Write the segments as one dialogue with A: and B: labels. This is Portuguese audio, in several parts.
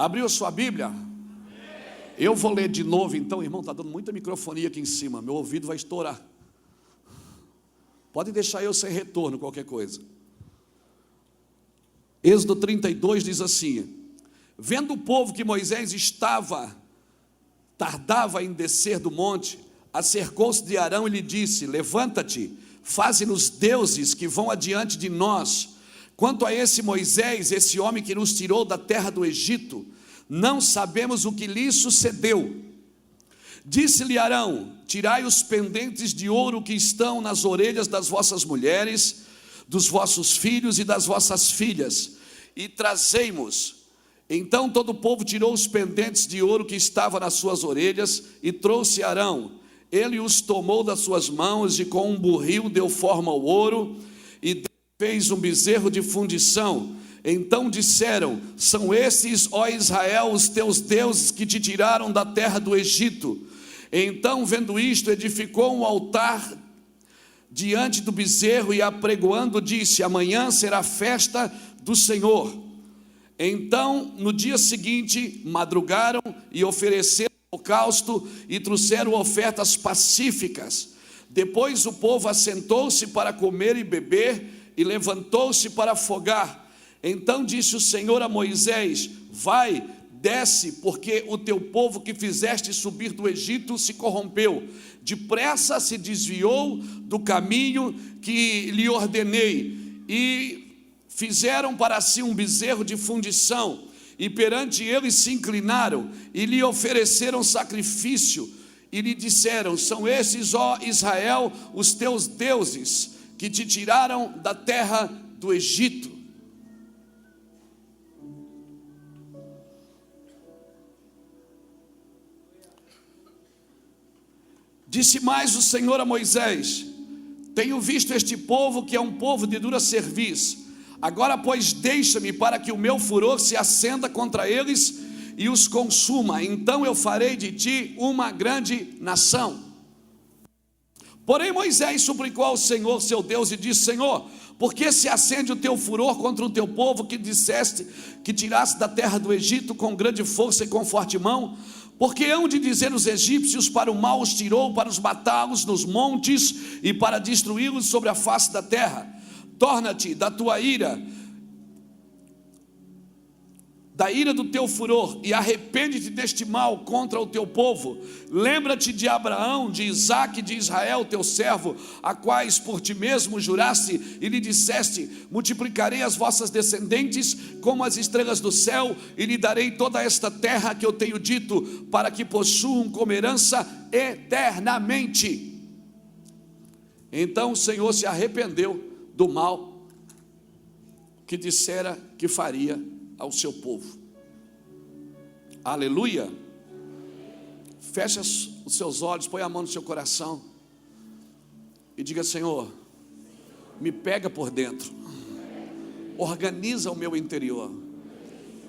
A: Abriu a sua Bíblia? Eu vou ler de novo então, irmão, está dando muita microfonia aqui em cima, meu ouvido vai estourar. Pode deixar eu sem retorno, qualquer coisa. Êxodo 32 diz assim: vendo o povo que Moisés tardava em descer do monte, acercou-se de Arão e lhe disse: levanta-te, faze-nos deuses que vão adiante de nós. Quanto a esse Moisés, esse homem que nos tirou da terra do Egito, não sabemos o que lhe sucedeu. Disse-lhe Arão: tirai os pendentes de ouro que estão nas orelhas das vossas mulheres, dos vossos filhos e das vossas filhas, e trazei-mos. Então todo o povo tirou os pendentes de ouro que estavam nas suas orelhas e trouxe Arão. Ele os tomou das suas mãos e com um burril deu forma ao ouro e fez um bezerro de fundição. Então disseram: são esses, ó Israel, os teus deuses que te tiraram da terra do Egito. Então, vendo isto, edificou um altar diante do bezerro e apregoando disse: amanhã será festa do Senhor. Então no dia seguinte madrugaram e ofereceram holocausto e trouxeram ofertas pacíficas. Depois o povo assentou-se para comer e beber e levantou-se para afogar. Então disse o Senhor a Moisés: vai, desce, porque o teu povo que fizeste subir do Egito se corrompeu. Depressa se desviou do caminho que lhe ordenei, e fizeram para si um bezerro de fundição, e perante ele se inclinaram, e lhe ofereceram sacrifício, e lhe disseram: são esses, ó Israel, os teus deuses, que te tiraram da terra do Egito. Disse mais o Senhor a Moisés: tenho visto este povo, que é um povo de dura cerviz. Agora, pois, deixa-me para que o meu furor se acenda contra eles e os consuma. Então eu farei de ti uma grande nação. Porém Moisés suplicou ao Senhor seu Deus e disse: Senhor, por que se acende o teu furor contra o teu povo que disseste que tiraste da terra do Egito com grande força e com forte mão? Porque hão de dizer os egípcios: para o mal os tirou, para os matá-los nos montes e para destruí-los sobre a face da terra. Torna-te da tua ira, da ira do teu furor, e arrepende-te deste mal contra o teu povo. Lembra-te de Abraão, de Isaque e de Israel teu servo, a quais por ti mesmo juraste e lhe disseste: multiplicarei as vossas descendentes como as estrelas do céu, e lhe darei toda esta terra que eu tenho dito, para que possuam como herança eternamente. Então o Senhor se arrependeu do mal que dissera que faria ao seu povo. Aleluia. Feche os seus olhos, põe a mão no seu coração e diga: Senhor, me pega por dentro, organiza o meu interior.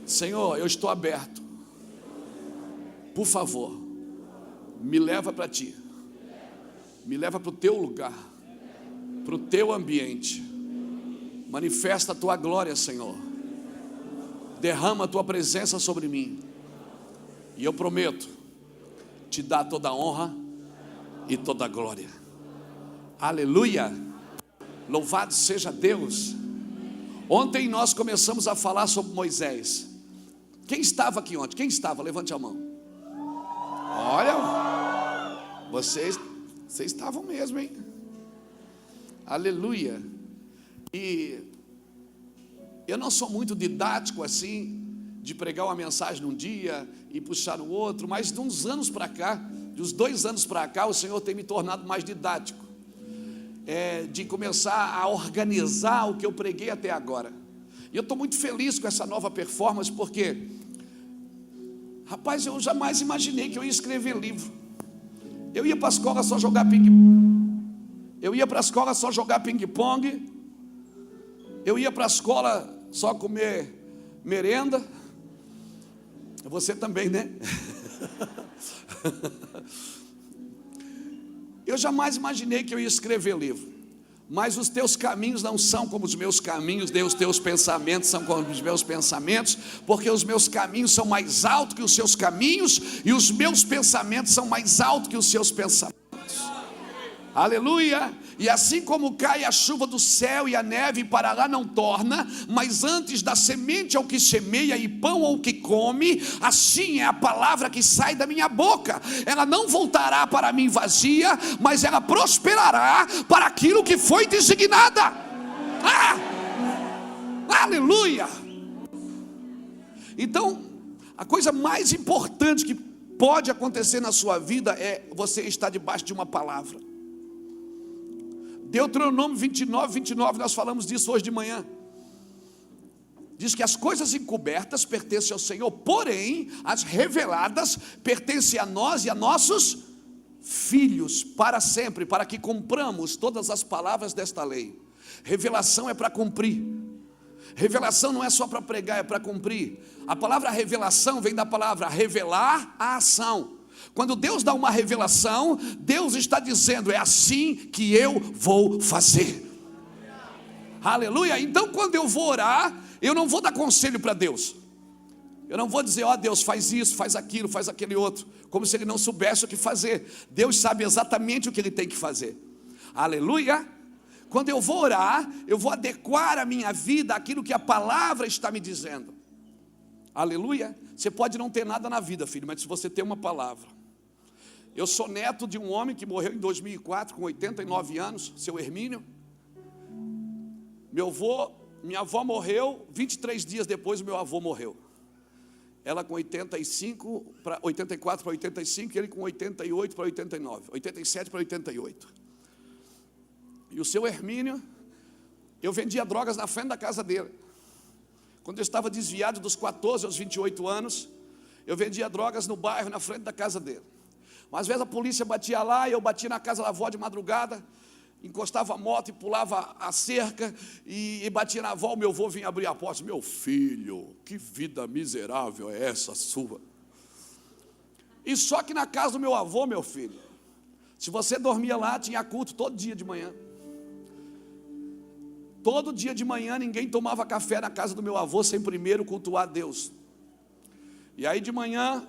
A: Senhor, eu estou aberto, por favor, me leva para ti, me leva para o teu lugar, para o teu ambiente. Manifesta a tua glória, Senhor. Derrama a tua presença sobre mim, e eu prometo te dar toda a honra e toda a glória. Aleluia. Louvado seja Deus. Ontem nós começamos a falar sobre Moisés. Quem estava aqui ontem? Quem estava? Levante a mão. Olha, vocês estavam mesmo, hein? Aleluia. E eu não sou muito didático assim, de pregar uma mensagem num dia e puxar no outro, mas de uns anos para cá, de uns 2 anos para cá, o Senhor tem me tornado mais didático, de começar a organizar o que eu preguei até agora. E eu estou muito feliz com essa nova performance, porque, rapaz, eu jamais imaginei que eu ia escrever livro. Eu ia para a escola só jogar ping-pong, eu ia para a escola só comer merenda. Você também, né? Eu jamais imaginei que eu ia escrever livro. Mas os teus caminhos não são como os meus caminhos, nem os teus pensamentos são como os meus pensamentos, porque os meus caminhos são mais altos que os seus caminhos, e os meus pensamentos são mais altos que os seus pensamentos. Aleluia! E assim como cai a chuva do céu e a neve para lá não torna, mas antes da semente ao que semeia e pão ao que come, assim é a palavra que sai da minha boca. Ela não voltará para mim vazia, mas ela prosperará para aquilo que foi designada. Aleluia! Então, a coisa mais importante que pode acontecer na sua vida é você estar debaixo de uma palavra. Deuteronômio 29, nós falamos disso hoje de manhã. Diz que as coisas encobertas pertencem ao Senhor, porém as reveladas pertencem a nós e a nossos filhos para sempre, para que cumpramos todas as palavras desta lei. Revelação é para cumprir. Revelação não é só para pregar, é para cumprir. A palavra revelação vem da palavra revelar a ação. Quando Deus dá uma revelação, Deus está dizendo: é assim que eu vou fazer. Aleluia. Então quando eu vou orar, eu não vou dar conselho para Deus. Eu não vou dizer: ó Deus, faz isso, faz aquilo, faz aquele outro, como se Ele não soubesse o que fazer. Deus sabe exatamente o que Ele tem que fazer. Aleluia. Quando eu vou orar, eu vou adequar a minha vida àquilo que a palavra está me dizendo. Aleluia. Você pode não ter nada na vida, filho, mas se você tem uma palavra. Eu sou neto de um homem que morreu em 2004 com 89 anos, seu Hermínio. Minha avó morreu, 23 dias depois o meu avô morreu. Ela com 84 para 85, e ele com 88 para 89, 87 para 88. E o seu Hermínio, eu vendia drogas na frente da casa dele. Quando eu estava desviado dos 14 aos 28 anos, eu vendia drogas no bairro, na frente da casa dele. Mas às vezes a polícia batia lá, e eu batia na casa da avó de madrugada, encostava a moto e pulava a cerca, e batia na avó. O meu avô vinha abrir a porta: meu filho, que vida miserável é essa sua? E só que na casa do meu avô, meu filho, se você dormia lá, tinha culto todo dia de manhã. Todo dia de manhã ninguém tomava café na casa do meu avô sem primeiro cultuar a Deus. E aí de manhã,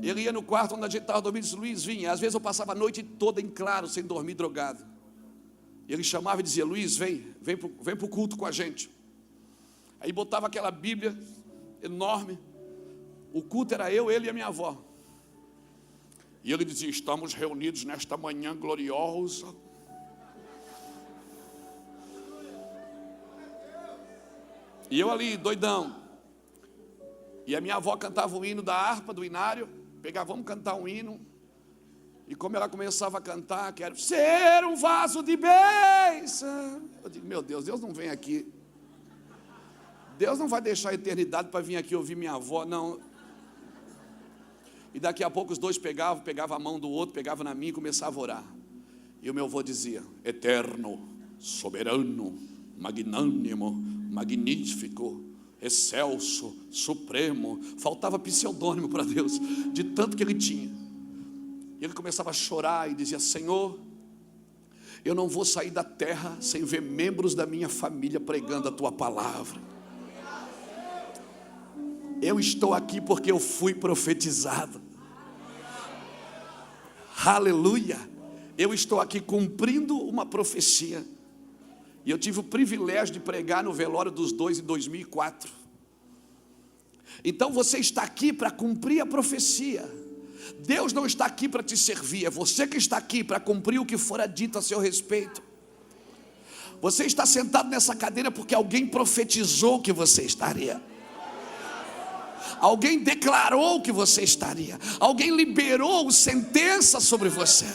A: ele ia no quarto onde a gente estava dormindo e disse: Luiz, vinha. Às vezes eu passava a noite toda em claro, sem dormir, drogado. E ele chamava e dizia: Luiz, vem para o culto com a gente. Aí botava aquela Bíblia enorme. O culto era eu, ele e a minha avó. E ele dizia: estamos reunidos nesta manhã gloriosa. E eu ali, doidão. E a minha avó cantava o hino da harpa, do inário. Pegava: vamos cantar um hino. E como ela começava a cantar: quero ser um vaso de bênção. Eu digo: meu Deus, Deus não vem aqui. Deus não vai deixar a eternidade para vir aqui ouvir minha avó, não. E daqui a pouco os dois pegavam a mão do outro, pegavam na minha e começavam a orar. E o meu avô dizia: eterno, soberano, magnânimo, magnífico, excelso, supremo. Faltava pseudônimo para Deus, de tanto que ele tinha. E ele começava a chorar e dizia: Senhor, eu não vou sair da terra sem ver membros da minha família pregando a tua palavra. Eu estou aqui porque eu fui profetizado. Aleluia. Eu estou aqui cumprindo uma profecia. E eu tive o privilégio de pregar no velório dos dois em 2004. Então você está aqui para cumprir a profecia. Deus não está aqui para te servir, é você que está aqui para cumprir o que fora dito a seu respeito. Você está sentado nessa cadeira porque alguém profetizou que você estaria. Alguém declarou que você estaria. Alguém liberou sentença sobre você.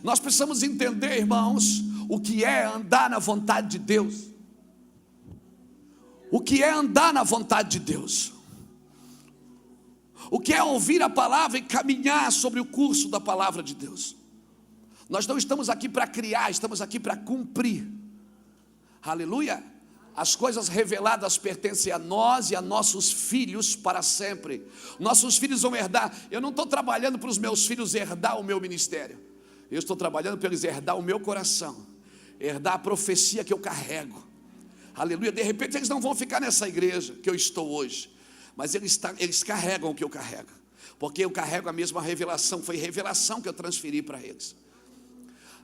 A: Nós precisamos entender, irmãos, o que é andar na vontade de Deus. O que é andar na vontade de Deus? O que é ouvir a palavra e caminhar sobre o curso da palavra de Deus? Nós não estamos aqui para criar, estamos aqui para cumprir. Aleluia. As coisas reveladas pertencem a nós e a nossos filhos para sempre. Nossos filhos vão herdar. Eu não estou trabalhando para os meus filhos herdar o meu ministério. Eu estou trabalhando para eles herdar o meu coração, herdar a profecia que eu carrego. Aleluia. De repente eles não vão ficar nessa igreja que eu estou hoje, mas eles carregam o que eu carrego, porque eu carrego a mesma revelação. Foi revelação que eu transferi para eles.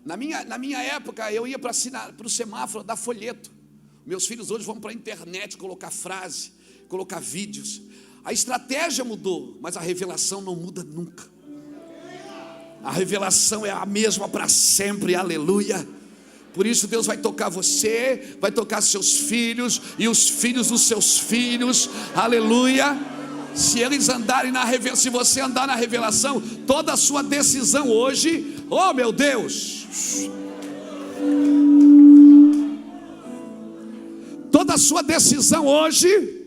A: Na minha época eu ia para o semáforo dar folheto. Meus filhos hoje vão para a internet colocar frase, colocar vídeos. A estratégia mudou, mas a revelação não muda nunca. A revelação é a mesma para sempre, aleluia. Por isso Deus vai tocar você, vai tocar seus filhos e os filhos dos seus filhos, aleluia. Se eles andarem se você andar na revelação, toda a sua decisão hoje, oh meu Deus, toda a sua decisão hoje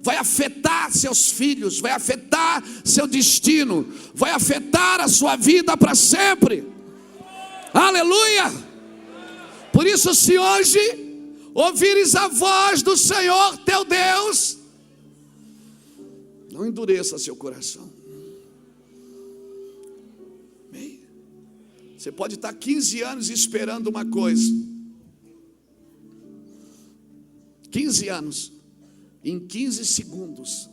A: vai afetar seus filhos, vai afetar seu destino, vai afetar a sua vida para sempre. Aleluia! Por isso, se hoje ouvires a voz do Senhor teu Deus, não endureça seu coração. Bem, você pode estar 15 anos esperando uma coisa. 15 anos. Em 15 segundos,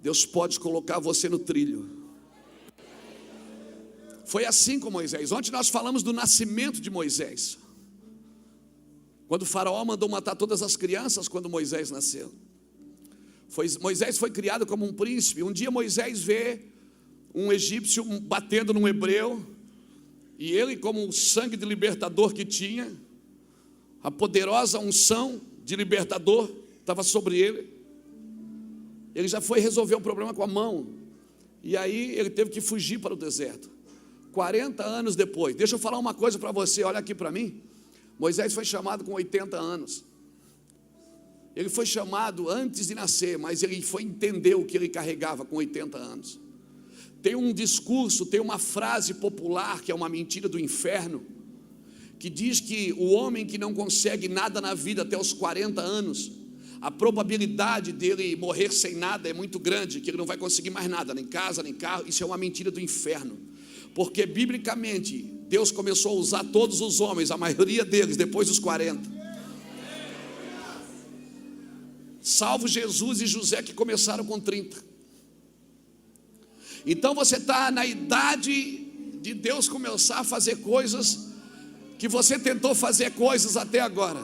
A: Deus pode colocar você no trilho. Foi assim com Moisés. Ontem nós falamos do nascimento de Moisés. Quando o faraó mandou matar todas as crianças quando Moisés nasceu. Moisés foi criado como um príncipe. Um dia Moisés vê um egípcio batendo num hebreu, e ele, como o sangue de libertador que tinha, a poderosa unção de libertador estava sobre ele. Ele já foi resolver o problema com a mão, e aí ele teve que fugir para o deserto. 40 anos depois, deixa eu falar uma coisa para você, olha aqui para mim. Moisés foi chamado com 80 anos. Ele foi chamado antes de nascer, mas ele foi entender o que ele carregava com 80 anos. Tem um discurso, tem uma frase popular, que é uma mentira do inferno, que diz que o homem que não consegue nada na vida até os 40 anos, a probabilidade dele morrer sem nada é muito grande, que ele não vai conseguir mais nada, nem casa, nem carro. Isso é uma mentira do inferno, porque biblicamente Deus começou a usar todos os homens, a maioria deles, depois dos 40, salvo Jesus e José, que começaram com 30. Então você está na idade de Deus começar a fazer coisas que você tentou fazer coisas até agora.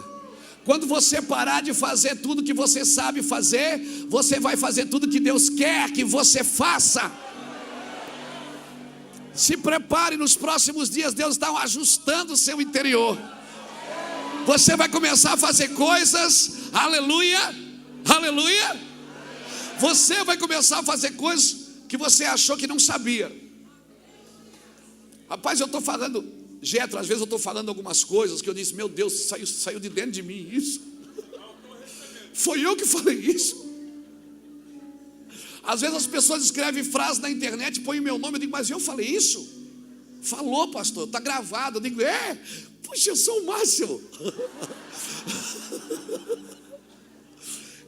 A: Quando você parar de fazer tudo que você sabe fazer, você vai fazer tudo que Deus quer que você faça. Se prepare, nos próximos dias Deus está ajustando o seu interior. Você vai começar a fazer coisas, aleluia, aleluia. Você vai começar a fazer coisas que você achou que não sabia. Rapaz, eu estou falando, Jetro, às vezes eu estou falando algumas coisas que eu disse, meu Deus, saiu de dentro de mim isso. Foi eu que falei isso. Às vezes as pessoas escrevem frases na internet, põem o meu nome, eu digo, mas eu falei isso? Falou, pastor, está gravado. Eu digo, puxa, eu sou o Márcio.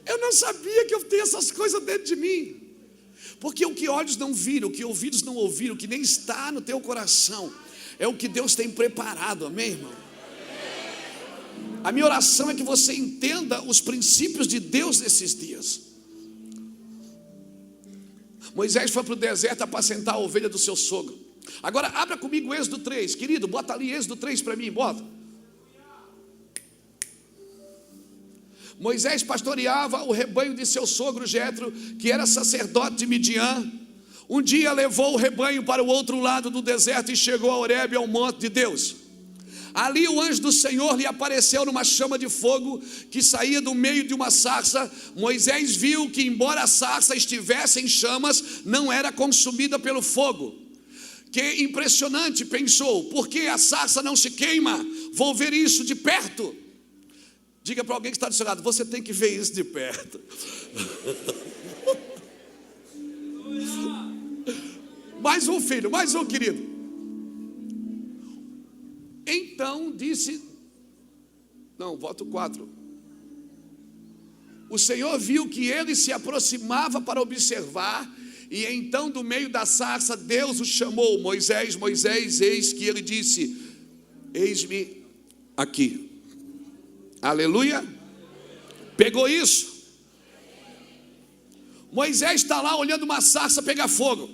A: Eu não sabia que eu tenho essas coisas dentro de mim. Porque o que olhos não viram, o que ouvidos não ouviram, o que nem está no teu coração, é o que Deus tem preparado, amém, irmão? A minha oração é que você entenda os princípios de Deus nesses dias. Moisés foi para o deserto apacentar a ovelha do seu sogro. Agora abra comigo Êxodo 3, querido, bota ali Êxodo 3 para mim, bota. Moisés pastoreava o rebanho de seu sogro Jetro, que era sacerdote de Midian. Um dia levou o rebanho para o outro lado do deserto e chegou a Horebe, ao monte de Deus. Ali o anjo do Senhor lhe apareceu numa chama de fogo que saía do meio de uma sarça. Moisés viu que, embora a sarça estivesse em chamas, não era consumida pelo fogo. Que impressionante, pensou, por que a sarça não se queima? Vou ver isso de perto. Diga para alguém que está do seu lado, você tem que ver isso de perto. Mais um filho, mais um querido. Então disse, não, volta o 4. O Senhor viu que ele se aproximava para observar, e então do meio da sarça Deus o chamou: Moisés, Moisés. Eis que ele disse: eis-me aqui. Aleluia. Pegou isso? Moisés está lá olhando uma sarça pegar fogo.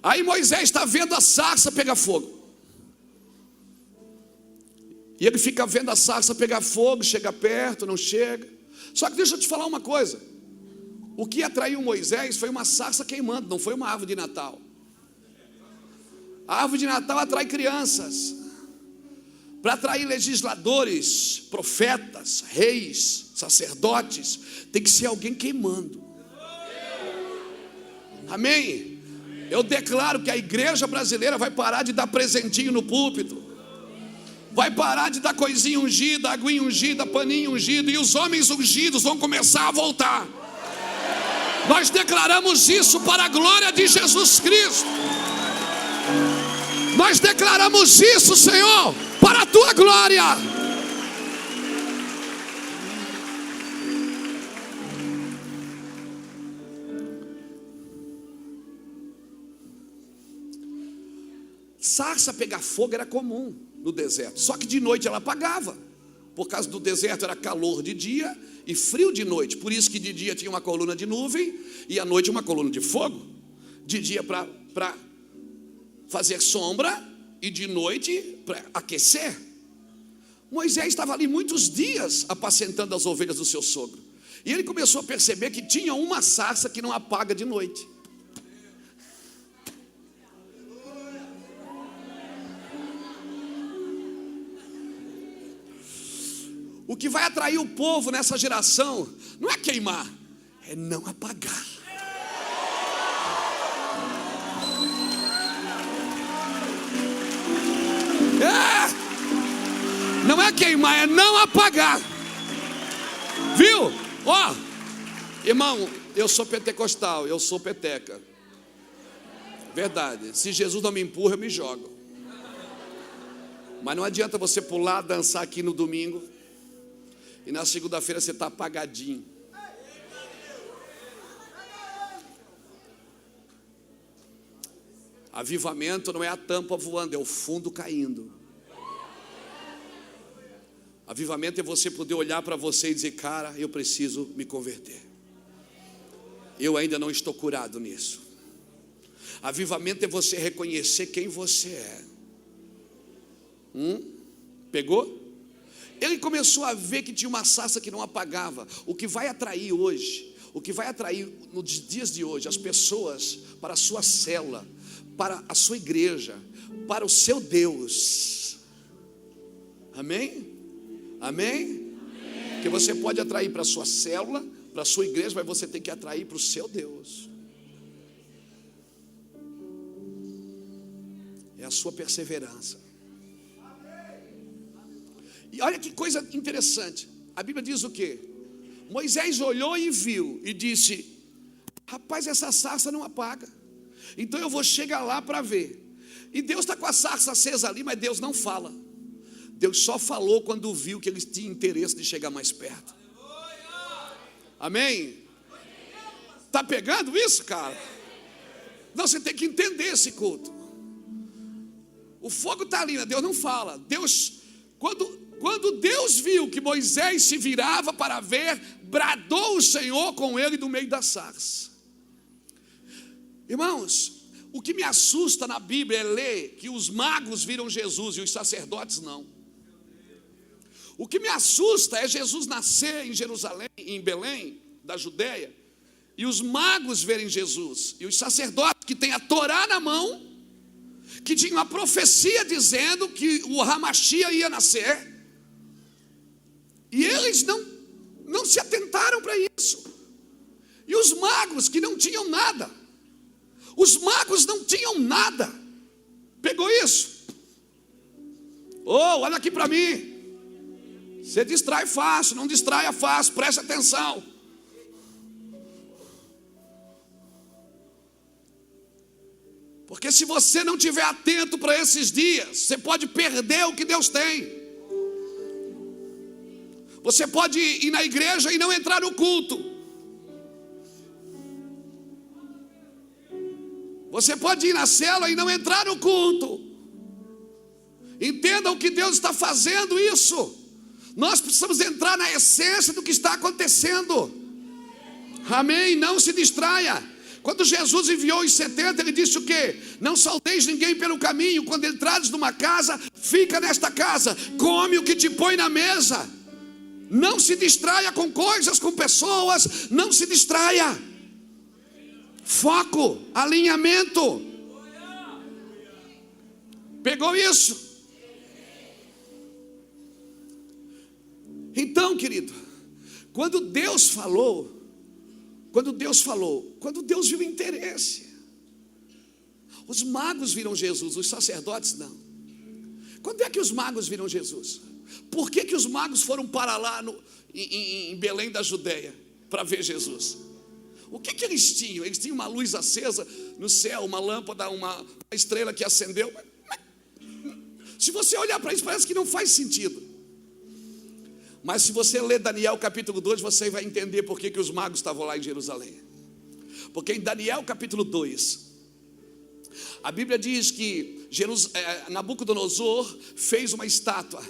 A: Aí Moisés está vendo a sarça pegar fogo. E ele fica vendo a sarça pegar fogo, chega perto, não chega. Só que deixa eu te falar uma coisa. O que atraiu Moisés foi uma sarça queimando, não foi uma árvore de Natal. A árvore de Natal atrai crianças. Para atrair legisladores, profetas, reis, sacerdotes, tem que ser alguém queimando. Amém? Eu declaro que a igreja brasileira vai parar de dar presentinho no púlpito, vai parar de dar coisinha ungida, aguinha ungida, paninho ungido, e os homens ungidos vão começar a voltar. Nós declaramos isso para a glória de Jesus Cristo. Nós declaramos isso, Senhor, para a tua glória. Sarça pegar fogo era comum no deserto, só que de noite ela apagava. Por causa do deserto era calor de dia e frio de noite. Por isso que de dia tinha uma coluna de nuvem e à noite uma coluna de fogo. De dia para fazer sombra e de noite para aquecer. Moisés estava ali muitos dias apacentando as ovelhas do seu sogro. E ele começou a perceber que tinha uma sarça que não apaga de noite. O que vai atrair o povo nessa geração não é queimar, é não apagar. Não é queimar, é não apagar. Viu? Ó, irmão, eu sou pentecostal, eu sou peteca. Verdade. Se Jesus não me empurra, eu me jogo. Mas não adianta você pular, dançar aqui no domingo e na segunda-feira você está apagadinho. Avivamento não é a tampa voando, é o fundo caindo. Avivamento é você poder olhar para você e dizer: cara, eu preciso me converter. Eu ainda não estou curado nisso. Avivamento é você reconhecer quem você é. Pegou? Ele começou a ver que tinha uma sarça que não apagava. O que vai atrair hoje, o que vai atrair nos dias de hoje as pessoas para a sua célula, para a sua igreja, para o seu Deus. Amém? Amém? Que você pode atrair para a sua célula, para a sua igreja, mas você tem que atrair para o seu Deus. É a sua perseverança. E olha que coisa interessante. A Bíblia diz o quê? Moisés olhou e viu e disse: rapaz, essa sarça não apaga. Então eu vou chegar lá para ver. E Deus está com a sarça acesa ali, mas Deus não fala. Deus só falou quando viu que eles tinham interesse de chegar mais perto. Amém? Está pegando isso, cara? Não, você tem que entender esse culto. O fogo está ali, né? Deus não fala. Deus, quando Deus viu que Moisés se virava para ver, bradou o Senhor com ele do meio da sarça. Irmãos, o que me assusta na Bíblia é ler que os magos viram Jesus e os sacerdotes não. O que me assusta é Jesus nascer em Jerusalém, em Belém, da Judeia, e os magos verem Jesus, e os sacerdotes que têm a Torá na mão, que tinham a profecia dizendo que o Hamashia ia nascer, e eles não se atentaram para isso. E os magos que não tinham nada, os magos não tinham nada. Pegou isso? Olha aqui para mim. Você distrai fácil, não distraia fácil, preste atenção. Porque Porque se você não estiver atento para esses dias, você pode perder o que Deus tem. Você pode ir na igreja e não entrar no culto. Você pode ir na célula e não entrar no culto. Entendam que Deus está fazendo isso. Nós precisamos entrar na essência do que está acontecendo. Amém? Não se distraia. Quando Jesus enviou os 70, ele disse o quê? Não salteis ninguém pelo caminho. Quando entrares numa casa, fica nesta casa, come o que te põe na mesa. Não se distraia com coisas, com pessoas. Não se distraia. Foco, alinhamento. Pegou isso? Então, querido, quando Deus viu interesse, os magos viram Jesus, os sacerdotes não. Quando é que os magos viram Jesus? Por que os magos foram para lá em Belém da Judeia para ver Jesus? O que eles tinham? Eles tinham uma luz acesa no céu, uma lâmpada, uma estrela que acendeu. Se você olhar para isso, parece que não faz sentido. Mas se você ler Daniel capítulo 2, você vai entender por que os magos estavam lá em Jerusalém. Porque em Daniel capítulo 2, a Bíblia diz que Nabucodonosor fez uma estátua.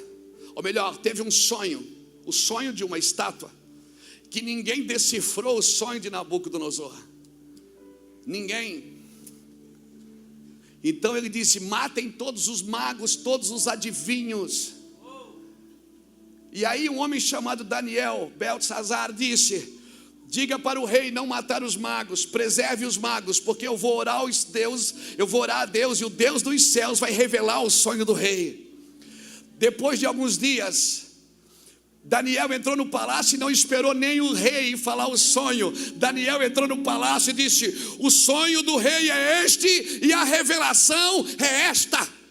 A: Ou melhor, teve um sonho, o sonho de uma estátua, que ninguém decifrou o sonho de Nabucodonosor. Ninguém. Então ele disse: matem todos os magos, todos os adivinhos. E aí um homem chamado Daniel, Beltesazar, disse: diga para o rei não matar os magos, preserve os magos, porque eu vou orar a Deus, e o Deus dos céus vai revelar o sonho do rei. Depois de alguns dias, Daniel entrou no palácio e não esperou nem o rei falar o sonho. Daniel entrou no palácio e disse: o sonho do rei é este e a revelação é esta.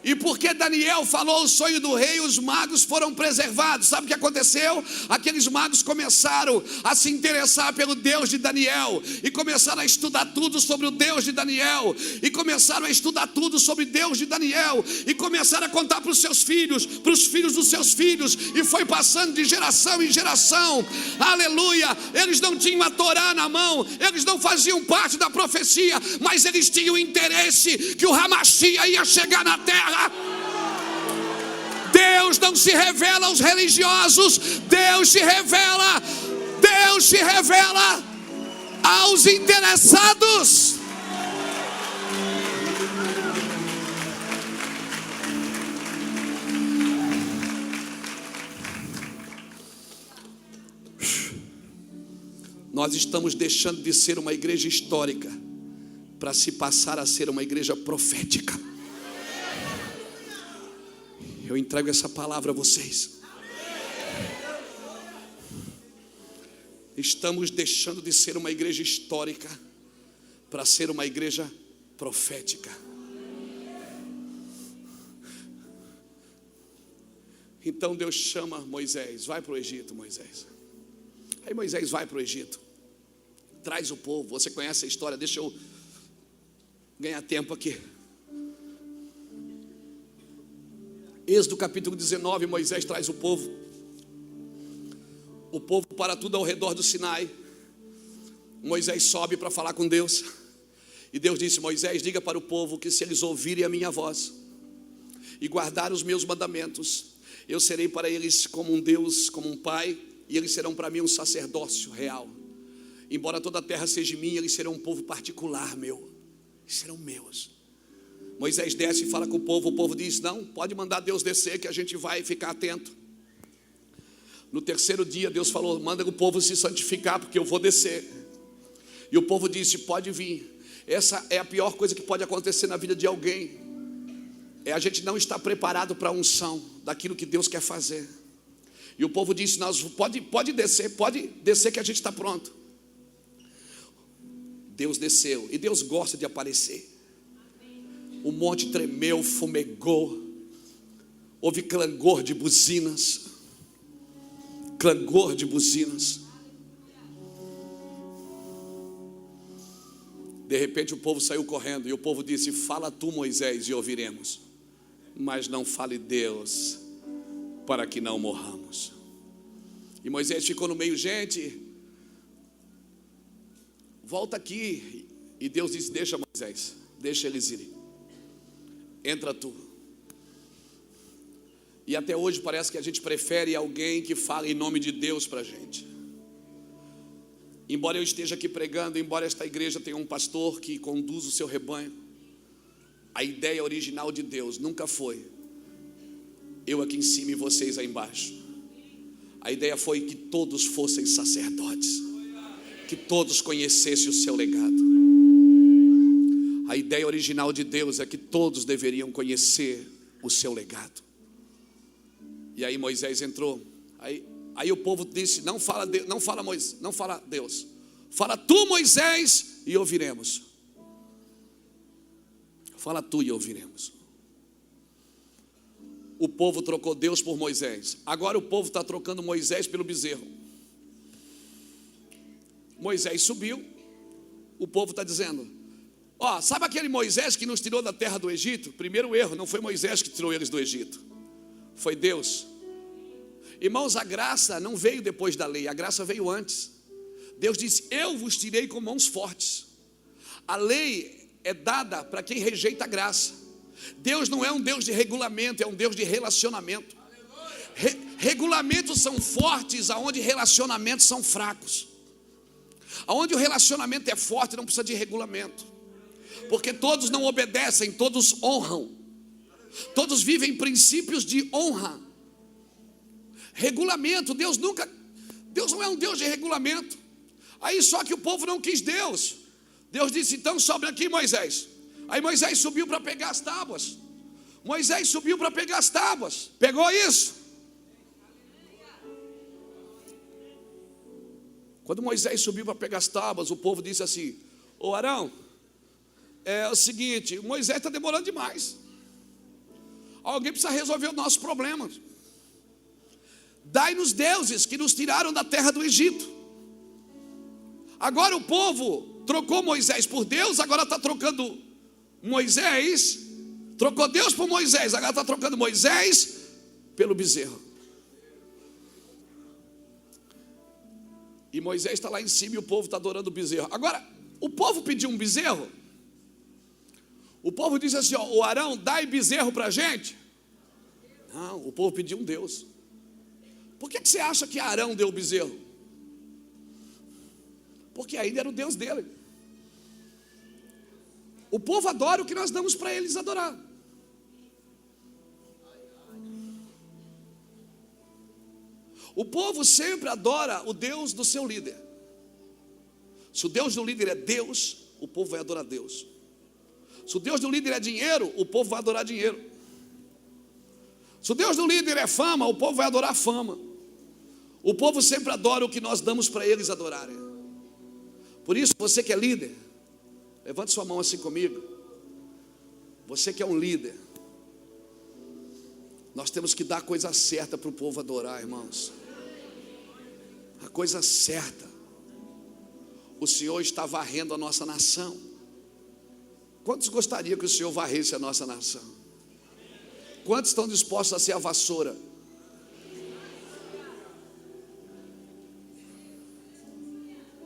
A: E porque Daniel falou o sonho do rei, os magos foram preservados. Sabe o que aconteceu? Aqueles magos começaram a se interessar pelo Deus de Daniel, e começaram a estudar tudo sobre o Deus de Daniel, e começaram a estudar tudo sobre Deus de Daniel, e começaram a contar para os seus filhos, para os filhos dos seus filhos, e foi passando de geração em geração. Aleluia! Eles não tinham a Torá na mão, eles não faziam parte da profecia, mas eles tinham interesse que o Hamashia ia chegar na terra. Deus não se revela aos religiosos, Deus se revela aos interessados. Nós estamos deixando de ser uma igreja histórica para se passar a ser uma igreja profética. Eu entrego essa palavra a vocês. Estamos deixando de ser uma igreja histórica para ser uma igreja profética. Então Deus chama Moisés: vai para o Egito, Moisés. Aí Moisés vai para o Egito, traz o povo. Você conhece a história, deixa eu ganhar tempo aqui. Êxodo capítulo 19, Moisés traz o povo para tudo ao redor do Sinai. Moisés sobe para falar com Deus, e Deus disse: Moisés, diga para o povo que se eles ouvirem a minha voz e guardar os meus mandamentos, eu serei para eles como um Deus, como um pai, e eles serão para mim um sacerdócio real. Embora toda a terra seja minha, eles serão um povo particular meu, eles serão meus. Moisés desce e fala com o povo diz: não, pode mandar Deus descer que a gente vai ficar atento. No terceiro dia Deus falou: manda o povo se santificar porque eu vou descer. E o povo disse: pode vir. Essa é a pior coisa que pode acontecer na vida de alguém, é a gente não estar preparado para a unção daquilo que Deus quer fazer. E o povo disse: pode descer que a gente está pronto. Deus desceu, e Deus gosta de aparecer. O monte tremeu, fumegou, houve clangor de buzinas. De repente o povo saiu correndo, e o povo disse: fala tu, Moisés, e ouviremos, mas não fale Deus, para que não morramos. E Moisés ficou no meio: gente, volta aqui. E Deus disse: deixa, Moisés, deixa eles irem, entra tu. E até hoje parece que a gente prefere alguém que fale em nome de Deus para a gente. Embora eu esteja aqui pregando, embora esta igreja tenha um pastor que conduz o seu rebanho, a ideia original de Deus nunca foi eu aqui em cima e vocês aí embaixo. A ideia foi que todos fossem sacerdotes, que todos conhecessem o seu legado. A ideia original de Deus é que todos deveriam conhecer o seu legado. E aí Moisés entrou. Aí o povo disse: não fala Moisés, não fala Deus, fala tu, Moisés, e ouviremos. Fala tu e ouviremos. O povo trocou Deus por Moisés. Agora o povo está trocando Moisés pelo bezerro. Moisés subiu. O povo está dizendo: ó, sabe aquele Moisés que nos tirou da terra do Egito? Primeiro erro, não foi Moisés que tirou eles do Egito, foi Deus. Irmãos, a graça não veio depois da lei, a graça veio antes. Deus disse: eu vos tirei com mãos fortes. A lei é dada para quem rejeita a graça. Deus não é um Deus de regulamento, é um Deus de relacionamento. Regulamentos são fortes aonde relacionamentos são fracos. Aonde o relacionamento é forte não precisa de regulamento, porque todos não obedecem, todos honram. Todos vivem princípios de honra. Regulamento, Deus não é um Deus de regulamento. Aí só que o povo não quis Deus. Deus disse: então sobe aqui, Moisés. Aí Moisés subiu para pegar as tábuas. Moisés subiu para pegar as tábuas. Pegou isso? Quando Moisés subiu para pegar as tábuas, o povo disse assim: ô Arão, é o seguinte, Moisés está demorando demais. Alguém precisa resolver os nossos problemas. Dai-nos deuses que nos tiraram da terra do Egito. Agora o povo trocou Moisés por Deus, agora está trocando Moisés, trocou Deus por Moisés, agora está trocando Moisés pelo bezerro. E Moisés está lá em cima e o povo está adorando o bezerro. Agora, o povo pediu um bezerro. O povo disse assim: ó, o Arão, dai bezerro para a gente. Não, o povo pediu um Deus. Por que você acha que Arão deu o bezerro? Porque ainda era o Deus dele. O povo adora o que nós damos para eles adorar. O povo sempre adora o Deus do seu líder. Se o Deus do líder é Deus, o povo vai adorar Deus. Se o Deus do líder é dinheiro, o povo vai adorar dinheiro. Se o Deus do líder é fama, o povo vai adorar fama. O povo sempre adora o que nós damos para eles adorarem. Por isso, você que é líder, levante sua mão assim comigo. Você que é um líder, nós temos que dar a coisa certa para o povo adorar, irmãos. A coisa certa. O Senhor está varrendo a nossa nação. Quantos gostariam que o Senhor varresse a nossa nação? Quantos estão dispostos a ser a vassoura?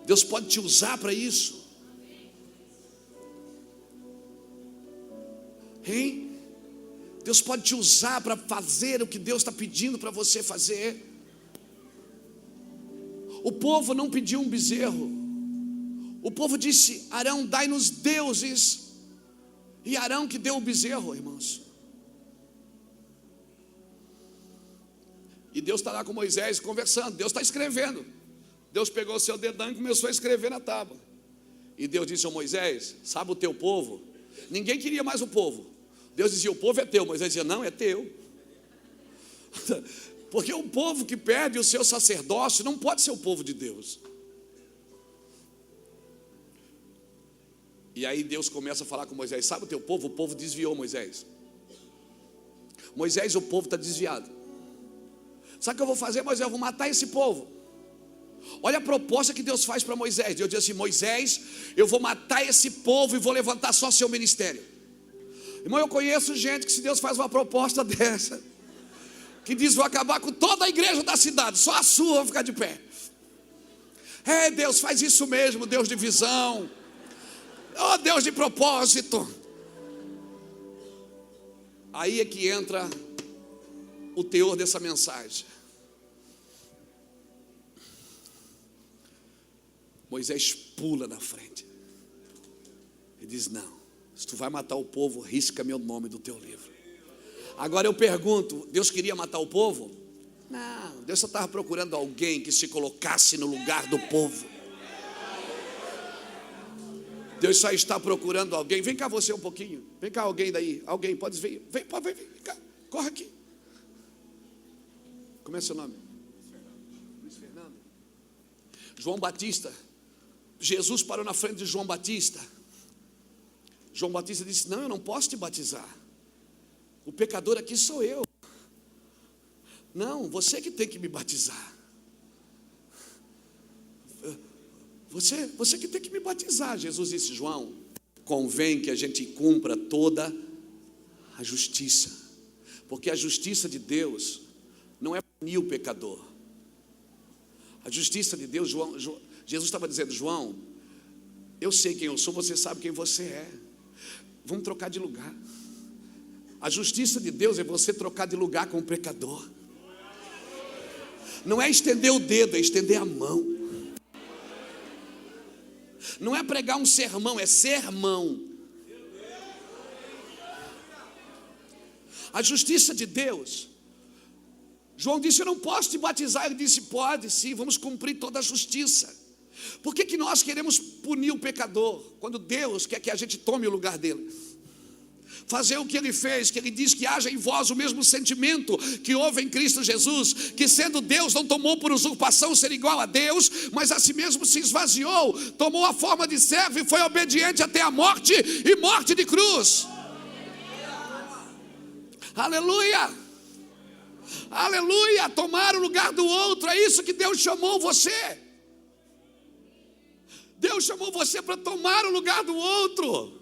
A: Deus pode te usar para isso. Hein? Deus pode te usar para fazer o que Deus está pedindo para você fazer. O povo não pediu um bezerro. O povo disse: Arão, dai-nos deuses. E Arão que deu o bezerro, irmãos. E Deus está lá com Moisés conversando. Deus está escrevendo. Deus pegou o seu dedão e começou a escrever na tábua. E Deus disse ao Moisés: sabe o teu povo? Ninguém queria mais o povo. Deus dizia: o povo é teu. Moisés dizia: não, é teu. Porque o povo que perde o seu sacerdócio não pode ser o povo de Deus. E aí Deus começa a falar com Moisés: sabe o teu povo? O povo desviou Moisés. Moisés, o povo está desviado. Sabe o que eu vou fazer, Moisés? Eu vou matar esse povo. Olha a proposta que Deus faz para Moisés. Deus diz assim: Moisés, eu vou matar esse povo e vou levantar só seu ministério. Irmão, eu conheço gente que, se Deus faz uma proposta dessa, que diz: vou acabar com toda a igreja da cidade, só a sua vai ficar de pé. Deus faz isso mesmo, Deus de visão, oh, Deus de propósito. Aí é que entra o teor dessa mensagem. Moisés pula na frente e diz: não, se tu vai matar o povo, risca meu nome do teu livro. Agora eu pergunto, Deus queria matar o povo? Não, Deus só estava procurando alguém que se colocasse no lugar do povo. Deus só está procurando alguém. Vem cá você um pouquinho. Vem cá alguém daí. Alguém, pode vir. Vem cá. Corre aqui. Como é seu nome? Luiz Fernando. João Batista. Jesus parou na frente de João Batista. João Batista disse: não, eu não posso te batizar. O pecador aqui sou eu. Não, você que tem que me batizar. Você que tem que me batizar. Jesus disse: João, convém que a gente cumpra toda a justiça, porque a justiça de Deus não é punir o pecador. A justiça de Deus, Jesus estava dizendo: João, eu sei quem eu sou, você sabe quem você é. Vamos trocar de lugar. A justiça de Deus é você trocar de lugar com o pecador. Não é estender o dedo, é estender a mão. Não é pregar um sermão, é sermão. A justiça de Deus. João disse: eu não posso te batizar. Ele disse: pode sim, vamos cumprir toda a justiça. Por que nós queremos punir o pecador, quando Deus quer que a gente tome o lugar dele? Fazer o que ele fez, que ele diz que haja em vós o mesmo sentimento que houve em Cristo Jesus, que sendo Deus não tomou por usurpação ser igual a Deus, mas a si mesmo se esvaziou, tomou a forma de servo e foi obediente até a morte, e morte de cruz. Aleluia, aleluia. Tomar o lugar do outro, é isso que Deus chamou você. Deus chamou você para tomar o lugar do outro,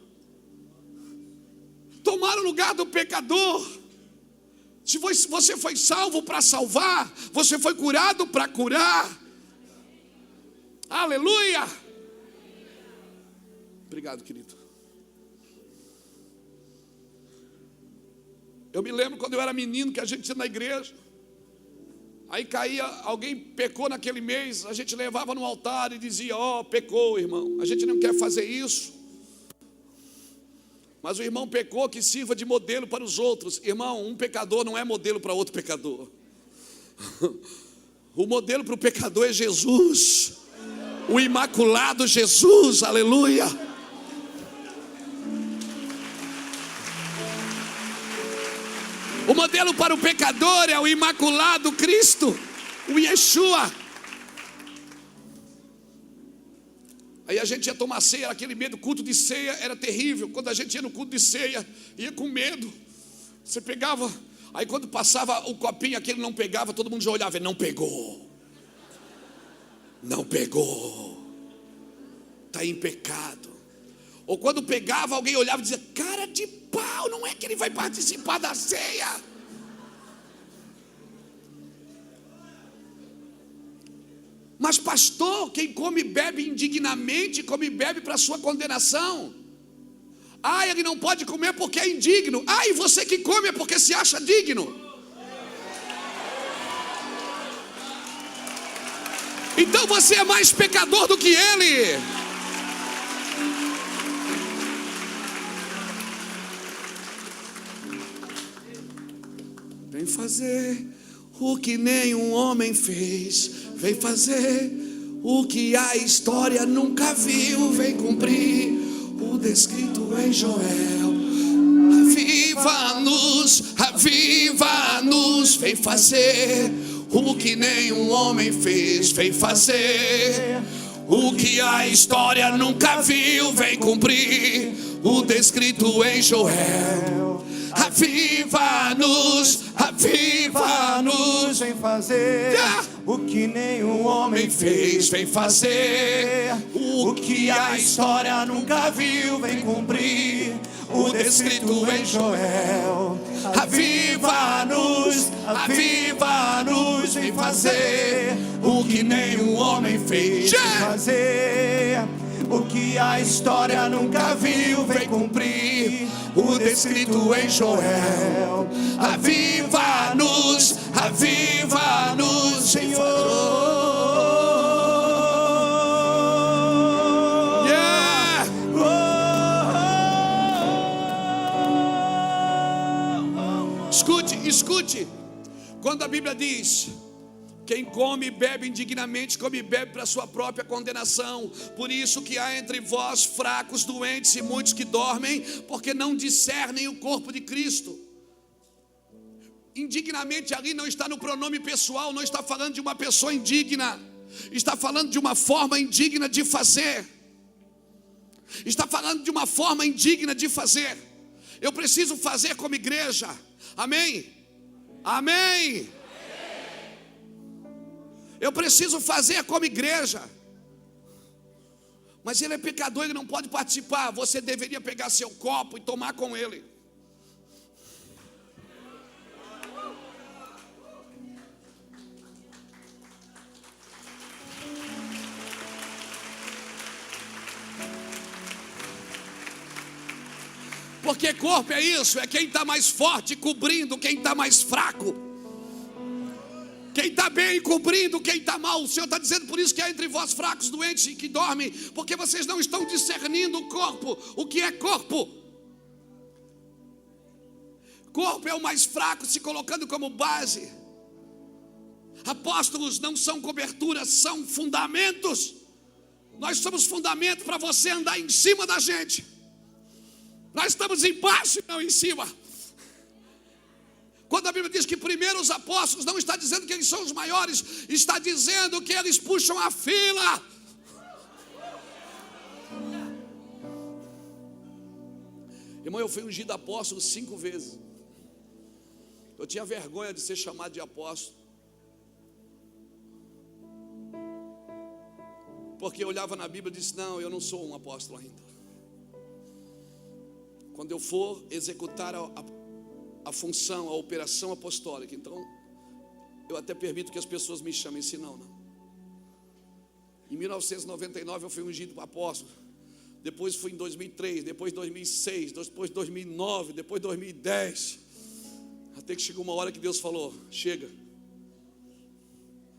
A: tomar o lugar do pecador. Se você foi salvo para salvar, você foi curado para curar. Aleluia. Obrigado, querido. Eu me lembro quando eu era menino, que a gente ia na igreja, aí caía, alguém pecou naquele mês, a gente levava no altar e dizia: ó, pecou, irmão. A gente não quer fazer isso, mas o irmão pecou, que sirva de modelo para os outros. Irmão, um pecador não é modelo para outro pecador. O modelo para o pecador é Jesus, o imaculado Jesus. Aleluia. O modelo para o pecador é o imaculado Cristo, o Yeshua. Aí a gente ia tomar ceia, era aquele medo. Culto de ceia era terrível. Quando a gente ia no culto de ceia, ia com medo. Você pegava, aí quando passava o copinho, aquele não pegava, todo mundo já olhava e: não pegou, não pegou, está em pecado. Ou quando pegava, alguém olhava e dizia: cara de pau, não é que ele vai participar da ceia. Mas pastor, quem come e bebe indignamente, come e bebe para sua condenação. Ele não pode comer porque é indigno. E você que come é porque se acha digno. Então você é mais pecador do que ele. Vem fazer o que nenhum homem fez. Vem fazer o que a história nunca viu. Vem cumprir o descrito em Joel. Aviva-nos, aviva-nos. Vem fazer o que nenhum homem fez. Vem fazer o que a história nunca viu. Vem cumprir o descrito em Joel. Aviva-nos, aviva-nos,
B: vem fazer o que nenhum homem fez, vem fazer o que a história nunca viu, vem cumprir o descrito em Joel. Aviva-nos, aviva-nos, vem fazer o que nenhum homem fez, vem fazer o que a história nunca viu, vem cumprir o descrito em Joel. Aviva-nos, aviva-nos, Senhor.
A: Yeah. Escute. Quando a Bíblia diz: quem come e bebe indignamente, come e bebe para a sua própria condenação. Por isso que há entre vós fracos, doentes e muitos que dormem, porque não discernem o corpo de Cristo. Indignamente ali não está no pronome pessoal, não está falando de uma pessoa indigna, está falando de uma forma indigna de fazer. Está falando de uma forma indigna de fazer. Eu preciso fazer como igreja. Amém? Amém. Eu preciso fazer como igreja. Mas ele é pecador, ele não pode participar. Você deveria pegar seu copo e tomar com ele. Porque corpo é isso, é quem está mais forte cobrindo quem está mais fraco. Quem está bem cobrindo quem está mal. O Senhor está dizendo por isso que há entre vós fracos, doentes e que dormem, porque vocês não estão discernindo o corpo. O que é corpo? Corpo é o mais fraco, se colocando como base. Apóstolos não são coberturas, são fundamentos. Nós somos fundamento para você andar em cima da gente. Nós estamos embaixo e não em cima. Quando a Bíblia diz que primeiro os apóstolos, não está dizendo que eles são os maiores, está dizendo que eles puxam a fila. Irmão, eu fui ungido apóstolo 5 vezes. Eu tinha vergonha de ser chamado de apóstolo, porque eu olhava na Bíblia e disse: não, eu não sou um apóstolo ainda. Quando eu for executar a função, a operação apostólica, então eu até permito que as pessoas me chamem, se não. Em 1999 eu fui ungido para apóstolo. Depois fui em 2003, depois 2006, depois 2009, depois 2010. Até que chegou uma hora que Deus falou: chega.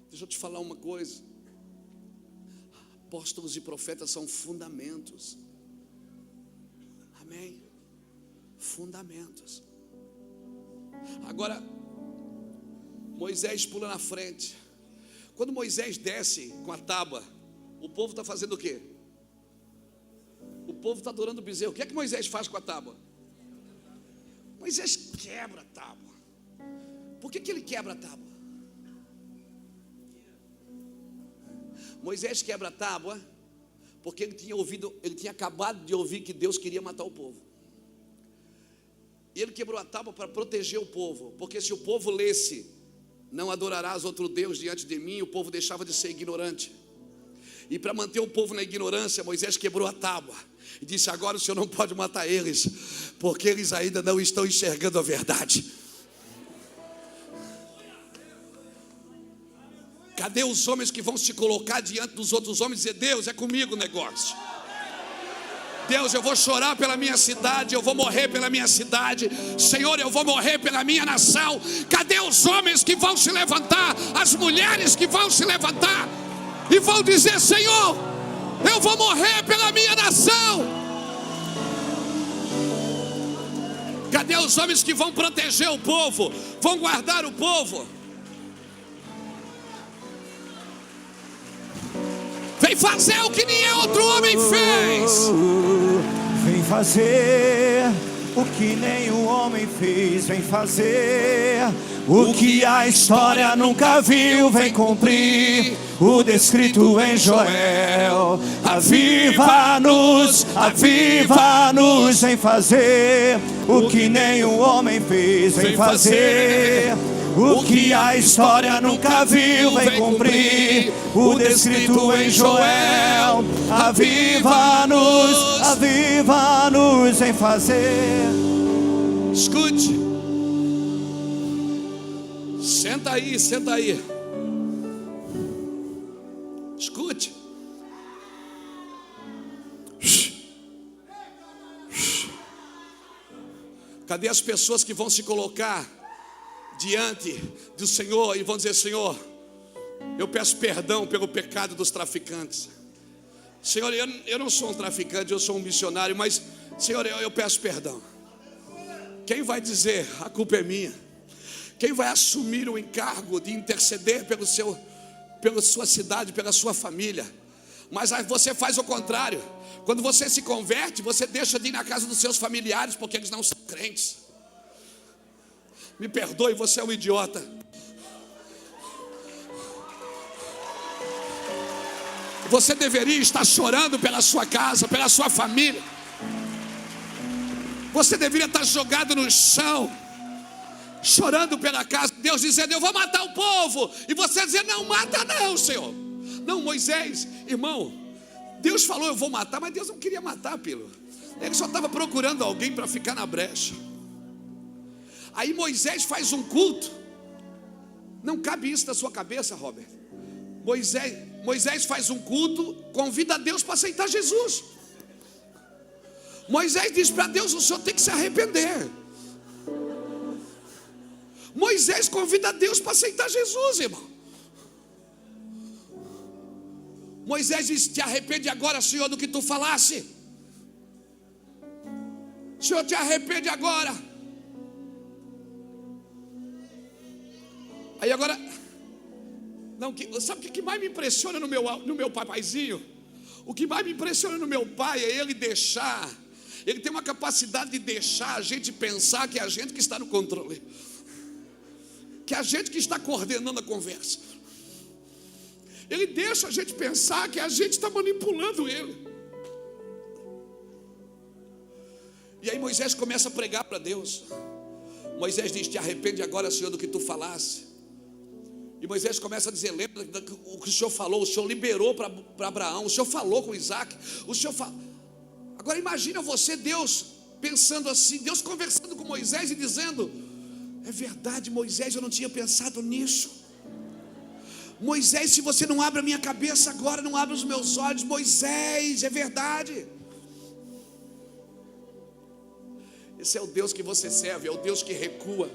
A: Deixa eu te falar uma coisa. Apóstolos e profetas são fundamentos. Amém? Fundamentos. Agora, Moisés pula na frente. Quando Moisés desce com a tábua, o povo está fazendo o quê? O povo está adorando o bezerro. O que é que Moisés faz com a tábua? Moisés quebra a tábua. Por que ele quebra a tábua? Moisés quebra a tábua porque ele tinha acabado de ouvir que Deus queria matar o povo. E ele quebrou a tábua para proteger o povo, porque se o povo lesse: não adorarás outro Deus diante de mim, o povo deixava de ser ignorante. E para manter o povo na ignorância, Moisés quebrou a tábua e disse: agora o Senhor não pode matar eles, porque eles ainda não estão enxergando a verdade. Cadê os homens que vão se colocar diante dos outros homens e dizer: Deus, é comigo o negócio? Deus, eu vou chorar pela minha cidade, eu vou morrer pela minha cidade. Senhor, eu vou morrer pela minha nação. Cadê os homens que vão se levantar, as mulheres que vão se levantar e vão dizer: Senhor, eu vou morrer pela minha nação? Cadê os homens que vão proteger o povo, vão guardar o povo? Vem fazer o que nenhum outro homem fez.
B: Vem fazer o que nenhum homem fez. Vem fazer o que a história nunca viu. Vem cumprir o descrito em Joel. Aviva-nos, aviva-nos em fazer o que nenhum homem fez, em fazer o que a história nunca viu, vem cumprir o descrito em Joel. Aviva-nos, aviva-nos em fazer.
A: Escute. Senta aí, senta aí. Escute. Cadê as pessoas que vão se colocar diante do Senhor e vão dizer: Senhor, eu peço perdão pelo pecado dos traficantes. Senhor, eu não sou um traficante, eu sou um missionário, mas Senhor, eu peço perdão. Quem vai dizer a culpa é minha? Quem vai assumir o encargo de interceder pela sua cidade, pela sua família? Mas aí você faz o contrário. Quando você se converte, você deixa de ir na casa dos seus familiares, porque eles não são crentes. Me perdoe, você é um idiota. Você deveria estar chorando pela sua casa, pela sua família. Você deveria estar jogado no chão, chorando pela casa. Deus dizendo: eu vou matar o povo. E você dizendo: não mata não, Senhor. Não, Moisés, irmão, Deus falou: eu vou matar, mas Deus não queria matar, Pilo. Ele só estava procurando alguém para ficar na brecha. Aí Moisés faz um culto. Não cabe isso na sua cabeça, Robert. Moisés faz um culto, convida a Deus para aceitar Jesus. Moisés diz para Deus: o senhor tem que se arrepender. Moisés convida a Deus para aceitar Jesus, irmão. Moisés diz: te arrepende agora, Senhor, do que tu falasse. Senhor, te arrepende agora. Aí agora, não, sabe o que mais me impressiona no meu papaizinho? O que mais me impressiona no meu pai é ele deixar. Ele tem uma capacidade de deixar a gente pensar que é a gente que está no controle, que é a gente que está coordenando a conversa. Ele deixa a gente pensar que a gente está manipulando ele. E aí Moisés começa a pregar para Deus. Moisés diz: te arrepende agora, Senhor, do que tu falasse. E Moisés começa a dizer: lembra o que o Senhor falou? O Senhor liberou para Abraão, o Senhor falou com Isaac, o Senhor falou. Agora imagina você, Deus, pensando assim, Deus conversando com Moisés e dizendo: é verdade, Moisés, eu não tinha pensado nisso. Moisés, se você não abre a minha cabeça agora, não abre os meus olhos, Moisés, é verdade. Esse é o Deus que você serve, é o Deus que recua.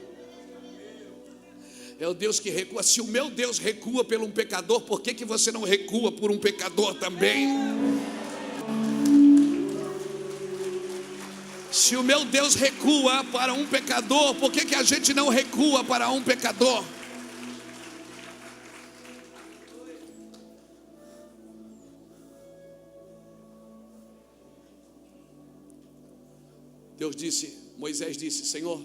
A: É o Deus que recua. Se o meu Deus recua por um pecador, por que você não recua por um pecador também? Se o meu Deus recua para um pecador, por que a gente não recua para um pecador? Moisés disse: Senhor,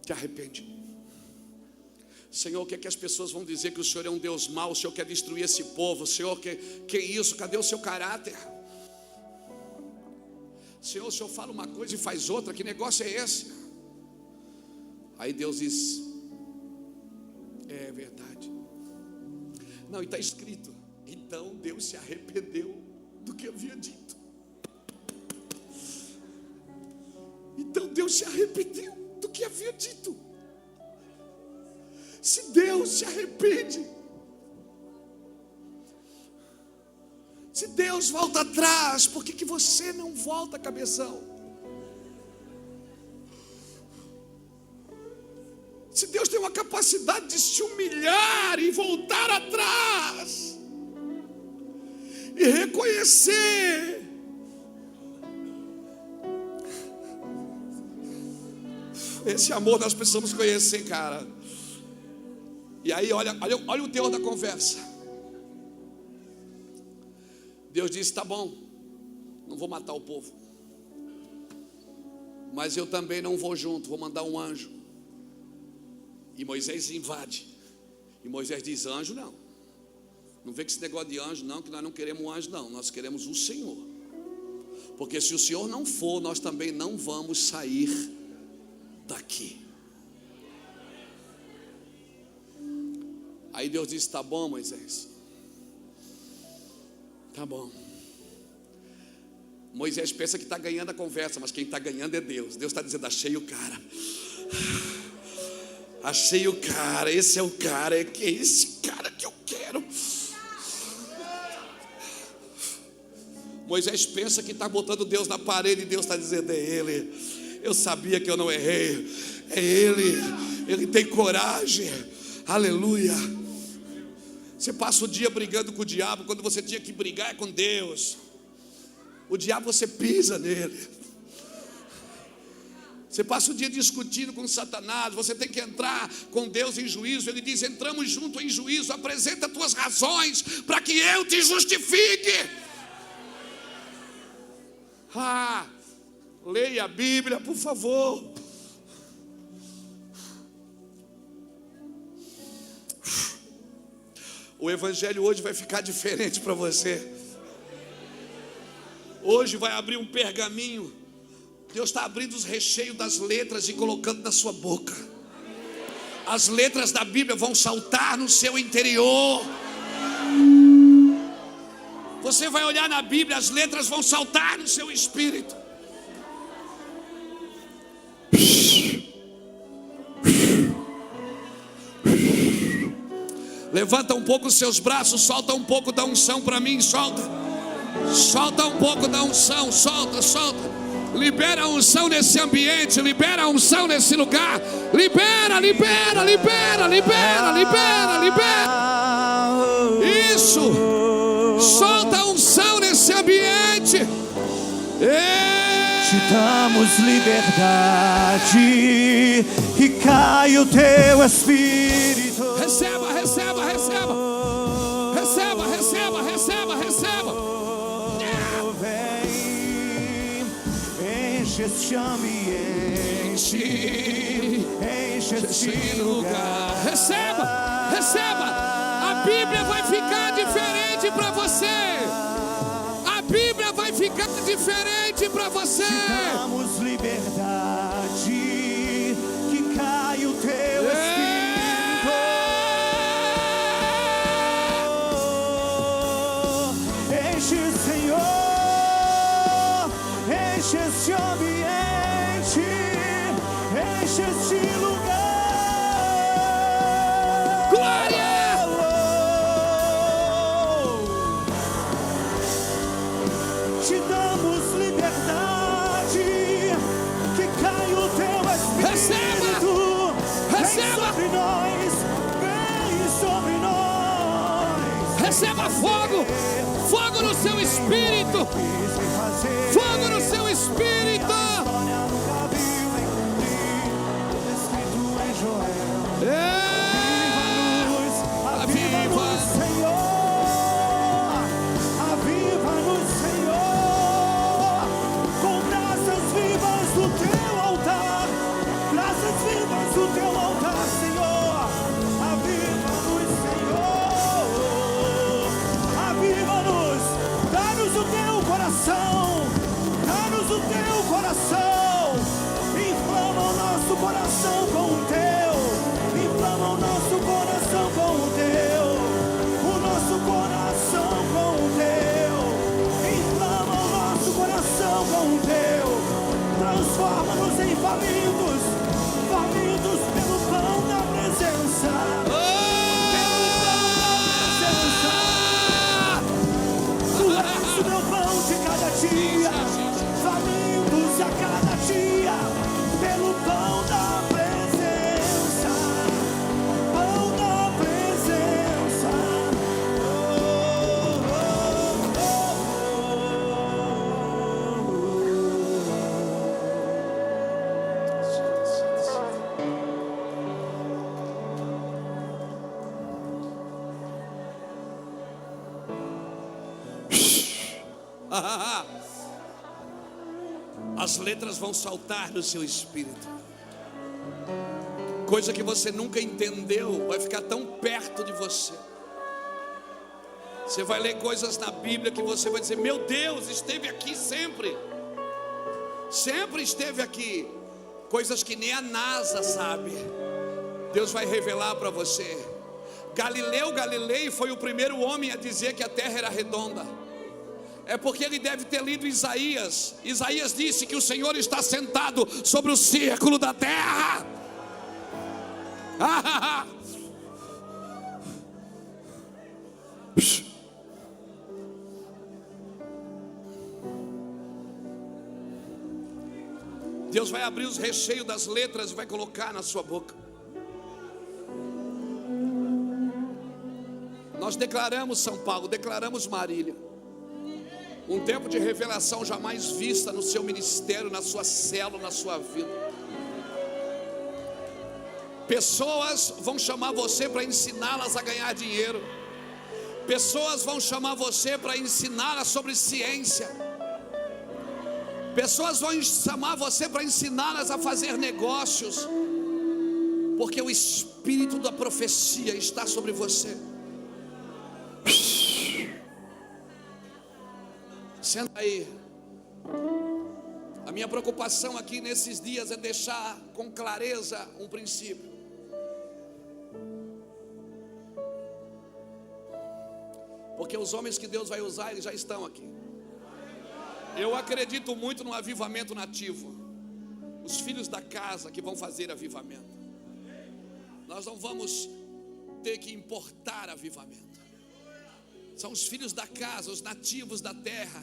A: te arrepende. Senhor, o que é que as pessoas vão dizer? Que o Senhor é um Deus mau, o Senhor quer destruir esse povo. Senhor, que isso? Cadê o seu caráter? Senhor, o Senhor fala uma coisa e faz outra, que negócio é esse? Aí Deus diz: é verdade. Não, e está escrito: então Deus se arrependeu do que havia dito. Então Deus se arrependeu do que havia dito. Se Deus se arrepende, se Deus volta atrás, por que você não volta, cabeção? Se Deus tem uma capacidade de se humilhar e voltar atrás e reconhecer, esse amor nós precisamos conhecer, cara. E aí olha o teor da conversa. Deus disse: tá bom, não vou matar o povo, mas eu também não vou junto, vou mandar um anjo. E Moisés invade. E Moisés diz: anjo não, Não vem com esse negócio de anjo não, que nós não queremos um anjo não, nós queremos o Senhor. Porque se o Senhor não for, nós também não vamos sair daqui. Aí Deus disse: tá bom, Moisés, tá bom. Moisés pensa que está ganhando a conversa, mas quem está ganhando é Deus. Deus está dizendo: achei o cara, achei o cara, esse é o cara, é esse cara que eu quero. Moisés pensa que está botando Deus na parede, e Deus está dizendo: é ele. Eu sabia que eu não errei, é ele. Ele tem coragem, aleluia. Você passa o dia brigando com o diabo, quando você tinha que brigar é com Deus. O diabo você pisa nele. Você passa o dia discutindo com Satanás. Você tem que entrar com Deus em juízo. Ele diz: entramos junto em juízo. Apresenta as tuas razões para que eu te justifique. Leia a Bíblia, por favor. O evangelho hoje vai ficar diferente para você. Hoje vai abrir um pergaminho. Deus está abrindo os recheios das letras e colocando na sua boca. As letras da Bíblia vão saltar no seu interior. Você vai olhar na Bíblia, as letras vão saltar no seu espírito. Levanta um pouco os seus braços, solta um pouco da unção para mim, solta. Solta um pouco da unção, solta. Libera a unção nesse ambiente, libera a unção nesse lugar. Libera. Isso. Solta a unção nesse ambiente.
B: Te damos liberdade e cai o teu espírito.
A: Receba.
B: Enche este ambiente, enche este lugar.
A: Receba. A Bíblia vai ficar diferente para você. A Bíblia vai ficar diferente para você.
B: Te damos liberdade, que cai o teu espírito. Enche, Senhor. Enche este ambiente, enche este lugar.
A: Glória!
B: Te damos liberdade, que cai o teu espírito.
A: Receba!
B: Vem sobre nós.
A: Receba fogo no seu espírito. Fogo no seu espírito.
B: Aviva-nos, Senhor, com brasas vivas do teu altar, Senhor. Aviva-nos, Senhor. Aviva-nos, dá-nos o teu coração. Dá-nos o teu coração. Inflama o nosso coração com o teu. Inflama o nosso coração com o teu. O nosso coração com o teu. Inflama o nosso coração com o teu. Transforma-nos em famintos. Famintos pelo pão da presença. Tu és o meu pão de cada dia. Famintos a cada dia, pelo pão da presença, pão da presença.
A: As letras vão saltar no seu espírito. Coisa que você nunca entendeu vai ficar tão perto de você. Você vai ler coisas na Bíblia que você vai dizer: meu Deus, esteve aqui sempre. Sempre esteve aqui. Coisas que nem a NASA sabe. Deus vai revelar para você. Galileu Galilei foi o primeiro homem a dizer que a terra era redonda. É porque ele deve ter lido Isaías. Isaías disse que o Senhor está sentado sobre o círculo da terra. Deus vai abrir os recheios das letras e vai colocar na sua boca. Nós declaramos São Paulo, declaramos Marília, um tempo de revelação jamais vista no seu ministério, na sua célula, na sua vida. Pessoas vão chamar você para ensiná-las a ganhar dinheiro. Pessoas vão chamar você para ensiná-las sobre ciência. Pessoas vão chamar você para ensiná-las a fazer negócios, porque o espírito da profecia está sobre você. Senta aí. A minha preocupação aqui nesses dias é deixar com clareza um princípio. Porque os homens que Deus vai usar, eles já estão aqui. Eu acredito muito no avivamento nativo. Os filhos da casa que vão fazer avivamento. Nós não vamos ter que importar avivamento. São os filhos da casa, os nativos da terra,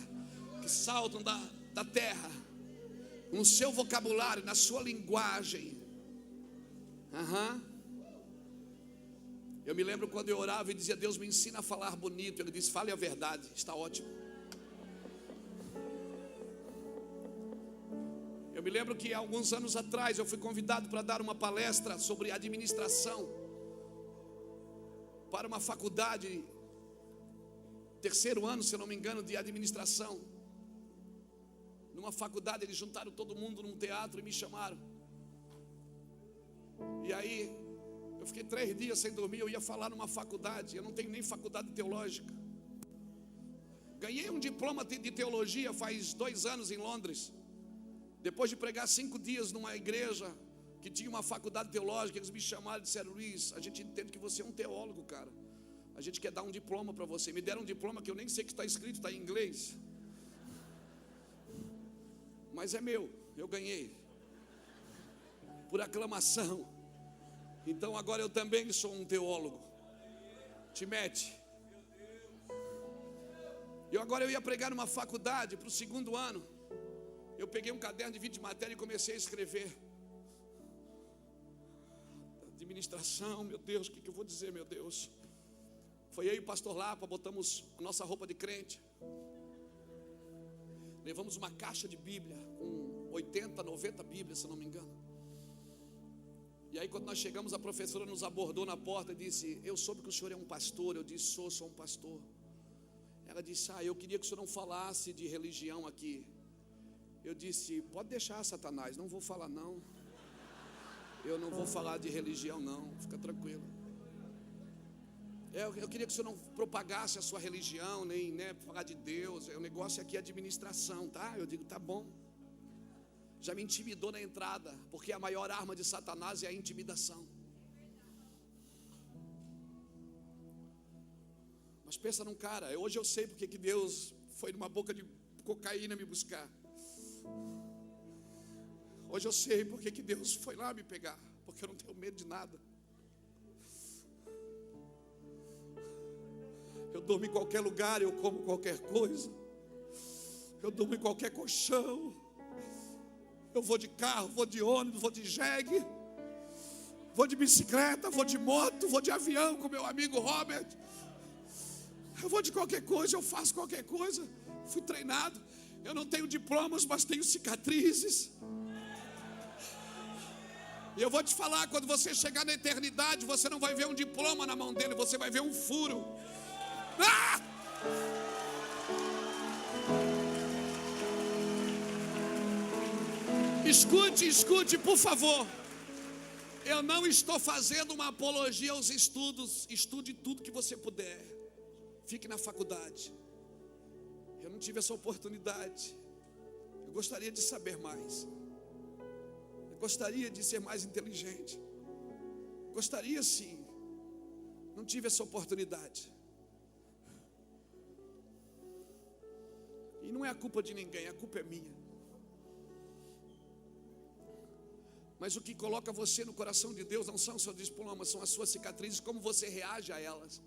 A: que saltam da terra, no seu vocabulário, na sua linguagem. Eu me lembro quando eu orava e dizia: Deus, me ensina a falar bonito. Ele disse: fale a verdade, está ótimo. Eu me lembro que há alguns anos atrás eu fui convidado para dar uma palestra sobre administração para uma faculdade, terceiro ano, se eu não me engano, de administração. Numa faculdade, eles juntaram todo mundo num teatro e me chamaram. E aí eu fiquei 3 dias sem dormir. Eu ia falar numa faculdade, eu não tenho nem faculdade teológica. Ganhei um diploma de teologia faz 2 anos em Londres. Depois de pregar 5 dias numa igreja que tinha uma faculdade teológica, eles me chamaram e disseram: Luiz, a gente entende que você é um teólogo, cara. A gente quer dar um diploma para você. Me deram um diploma que eu nem sei o que está escrito, está em inglês. Mas é meu, eu ganhei. Por aclamação. Então agora eu também sou um teólogo. Te mete. Agora eu ia pregar numa faculdade para o 2º ano. Eu peguei um caderno de 20 matérias e comecei a escrever. Administração, meu Deus, o que eu vou dizer, meu Deus? Foi eu e o pastor Lapa, botamos a nossa roupa de crente. Levamos uma caixa de Bíblia, com 80, 90 Bíblias, se não me engano. E aí quando nós chegamos, a professora nos abordou na porta e disse: eu soube que o senhor é um pastor. Eu disse: sou um pastor. Ela disse: eu queria que o senhor não falasse de religião aqui. Eu disse: pode deixar, Satanás, não vou falar não. Eu não vou falar de religião não, fica tranquilo. Eu queria que o senhor não propagasse a sua religião, nem falar de Deus. O negócio aqui é administração, tá? Eu digo: tá bom. Já me intimidou na entrada, porque a maior arma de Satanás é a intimidação. Mas pensa num cara, hoje eu sei porque que Deus foi numa boca de cocaína me buscar. Hoje eu sei porque que Deus foi lá me pegar, porque eu não tenho medo de nada. Eu durmo em qualquer lugar, eu como qualquer coisa. Eu durmo em qualquer colchão. Eu vou de carro, vou de ônibus, vou de jegue, vou de bicicleta, vou de moto, vou de avião com meu amigo Robert. Eu vou de qualquer coisa, eu faço qualquer coisa. Fui treinado. Eu não tenho diplomas, mas tenho cicatrizes. E eu vou te falar, quando você chegar na eternidade, você não vai ver um diploma na mão dele, você vai ver um furo. Ah! Escute, por favor. Eu não estou fazendo uma apologia aos estudos. Estude tudo que você puder. fique na faculdade. Eu não tive essa oportunidade. Eu gostaria de saber mais. Eu gostaria de ser mais inteligente. Gostaria sim. Não tive essa oportunidade. E não é a culpa de ninguém, a culpa é minha. Mas o que coloca você no coração de Deus não são os seus diplomas, são as suas cicatrizes, como você reage a elas.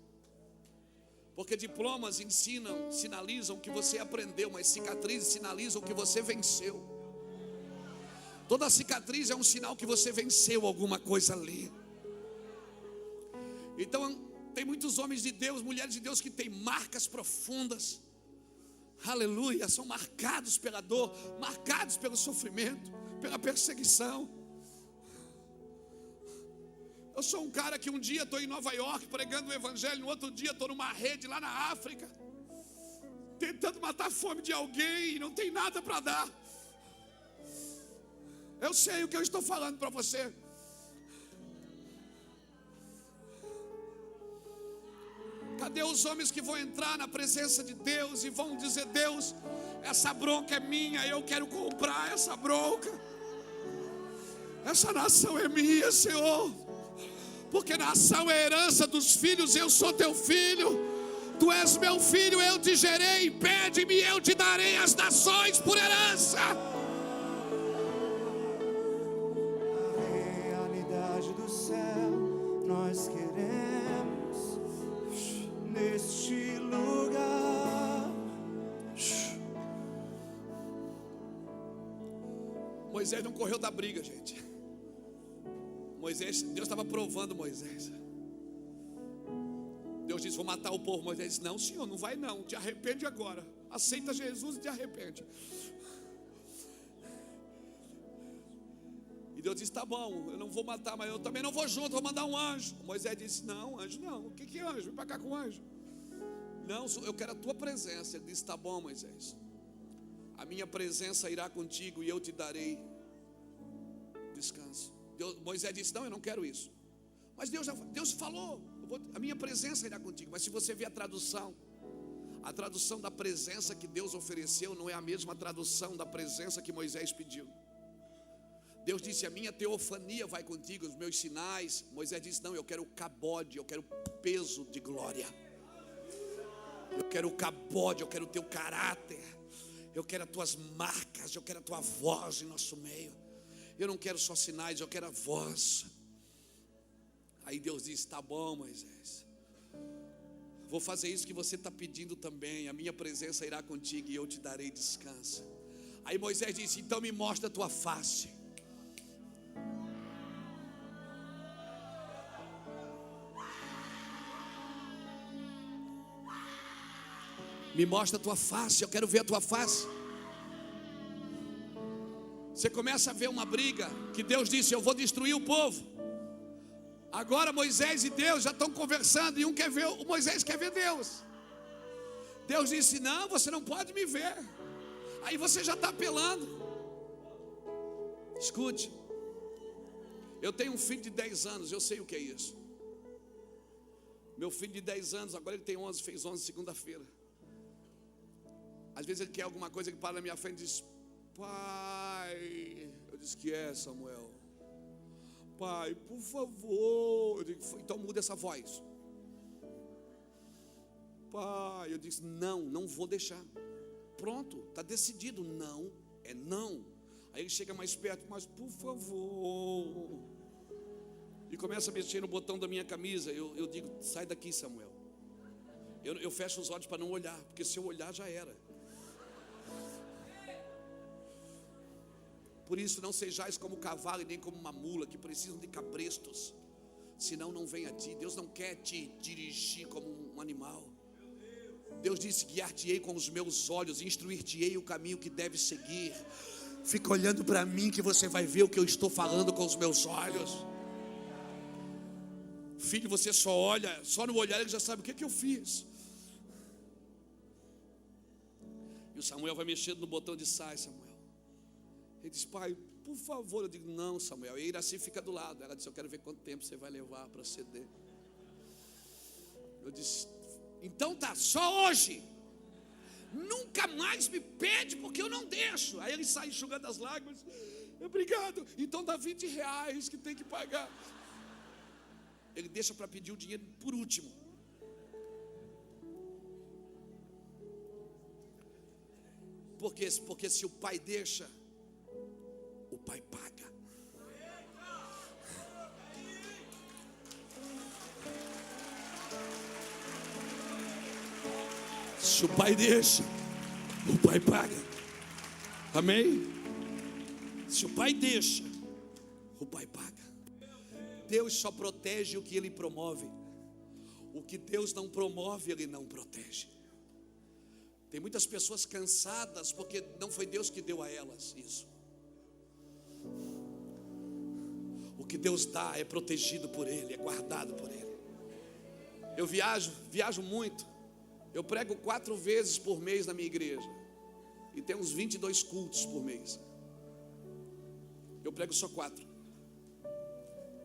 A: Porque diplomas ensinam, sinalizam que você aprendeu, mas cicatrizes sinalizam que você venceu. Toda cicatriz é um sinal que você venceu alguma coisa ali. Então, tem muitos homens de Deus, mulheres de Deus que têm marcas profundas. Aleluia, são marcados pela dor, marcados pelo sofrimento, pela perseguição. Eu sou um cara que um dia estou em Nova York pregando o evangelho, no outro dia estou numa rede lá na África, tentando matar a fome de alguém e não tem nada para dar. Eu sei o que eu estou falando para você. Cadê os homens que vão entrar na presença de Deus e vão dizer: Deus, essa bronca é minha, eu quero comprar essa bronca. Essa nação é minha, Senhor. Porque nação é herança dos filhos, eu sou teu filho. Tu és meu filho, eu te gerei. Pede-me, eu te darei as nações por herança.
B: A realidade do céu nós queremos neste lugar.
A: Moisés não correu da briga, gente. Deus estava provando Moisés. Deus disse: vou matar o povo. Moisés disse: não, Senhor, não vai não, te arrepende agora. Aceita Jesus e te arrepende. E Deus disse: tá bom, eu não vou matar, mas eu também não vou junto, vou mandar um anjo. Moisés disse: não, anjo não. O que é anjo? Vem para cá com anjo. Não, eu quero a tua presença. Ele disse: tá bom, Moisés, a minha presença irá contigo e eu te darei descanso. Moisés disse: não, eu não quero isso. Mas Deus falou: a minha presença irá contigo. Mas se você ver a tradução da presença que Deus ofereceu não é a mesma tradução da presença que Moisés pediu. Deus disse: a minha teofania vai contigo, os meus sinais. Moisés disse: não, eu quero o cabode, eu quero o peso de glória. Eu quero o cabode, eu quero o teu caráter. Eu quero as tuas marcas, eu quero a tua voz em nosso meio. Eu não quero só sinais, eu quero a voz. Aí Deus disse: tá bom, Moisés, vou fazer isso que você está pedindo também. A minha presença irá contigo e eu te darei descanso. Aí Moisés disse: então me mostra a tua face. Me mostra a tua face, eu quero ver a tua face. Você começa a ver uma briga que Deus disse: eu vou destruir o povo. Agora Moisés e Deus já estão conversando e um quer ver, o Moisés quer ver Deus. Deus disse: não, você não pode me ver. Aí você já está apelando. Escute, eu tenho um filho de 10 anos, eu sei o que é isso. Meu filho de 10 anos, agora ele tem 11, fez 11 segunda-feira. Às vezes ele quer alguma coisa que para na minha frente e diz: pai, eu disse: que é, Samuel? Pai, por favor. Eu digo: então muda essa voz. Pai, eu disse: não vou deixar. Pronto, está decidido, não, é não. Aí ele chega mais perto: mas por favor. E começa a mexer no botão da minha camisa. Eu digo: sai daqui, Samuel. Eu fecho os olhos para não olhar, porque se eu olhar já era. Por isso não sejais como o cavalo e nem como uma mula, que precisam de cabrestos, senão não vem a ti. Deus não quer te dirigir como um animal. Deus disse: guiar-te-ei com os meus olhos, instruir-te-ei o caminho que deve seguir. Fica olhando para mim que você vai ver o que eu estou falando com os meus olhos. Filho, você só olha, só no olhar ele já sabe o que eu fiz. E o Samuel vai mexendo no botão de sai, Samuel. Ele diz: pai, por favor. Eu digo: não, Samuel. E a Iraci fica do lado. Ela disse: eu quero ver quanto tempo você vai levar para ceder. Eu disse: Então tá, só hoje. Nunca mais me pede, porque eu não deixo. Aí ele sai enxugando as lágrimas. Obrigado. Então dá R$20 que tem que pagar. Ele deixa para pedir o dinheiro por último. Porque se o pai deixa, o pai paga. Se o pai deixa, o pai paga. Amém? Se o pai deixa, o pai paga. Deus só protege o que Ele promove. O que Deus não promove, Ele não protege. Tem muitas pessoas cansadas porque não foi Deus que deu a elas isso. O que Deus dá é protegido por Ele, é guardado por Ele. Eu viajo muito. Eu prego 4 vezes por mês na minha igreja. E tem uns 22 cultos por mês. Eu prego só 4.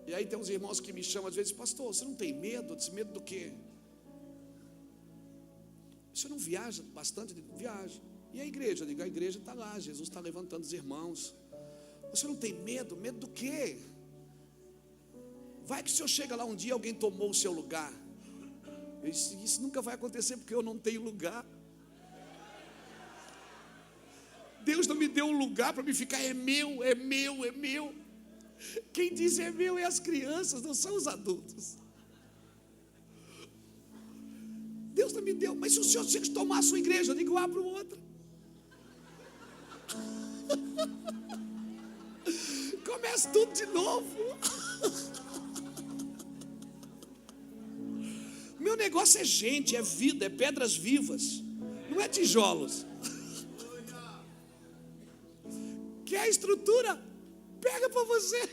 A: E aí tem uns irmãos que me chamam às vezes: pastor, você não tem medo? Eu disse: medo do quê? Você não viaja bastante? Eu digo: viajo. E a igreja? Eu digo: a igreja está lá, Jesus está levantando os irmãos. Você não tem medo? Medo do quê? Vai que o senhor chega lá um dia e alguém tomou o seu lugar. Eu disse: isso nunca vai acontecer porque eu não tenho lugar. Deus não me deu um lugar para me ficar, é meu, é meu, é meu. Quem diz é meu é as crianças, não são os adultos. Deus não me deu, mas se o senhor tinha que tomar a sua igreja, eu digo: eu abro outra. Começa tudo de novo. Meu negócio é gente, é vida, é pedras vivas, não é tijolos. Quer a estrutura? Pega para você.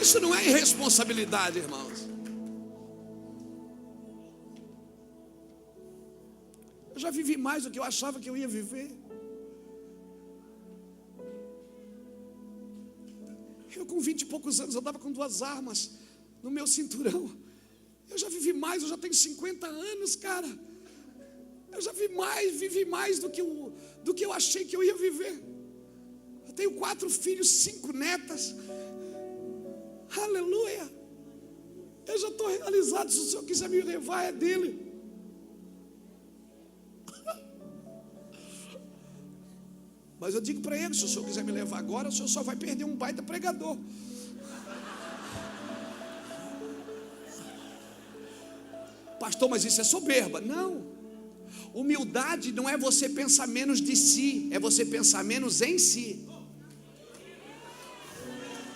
A: Isso não é irresponsabilidade, irmãos. Eu já vivi mais do que eu achava que eu ia viver. Eu com 20 e poucos anos andava com 2 armas no meu cinturão. Eu já vivi mais, eu já tenho 50 anos, cara. Eu já vivi mais do que eu achei que eu ia viver. Eu tenho 4 filhos, 5 netas. Aleluia. Eu já estou realizado. Se o Senhor quiser me levar, é dele. Mas eu digo para ele: se o senhor quiser me levar agora, o senhor só vai perder um baita pregador. Pastor, mas isso é soberba. Não. Humildade não é você pensar menos de si, é você pensar menos em si.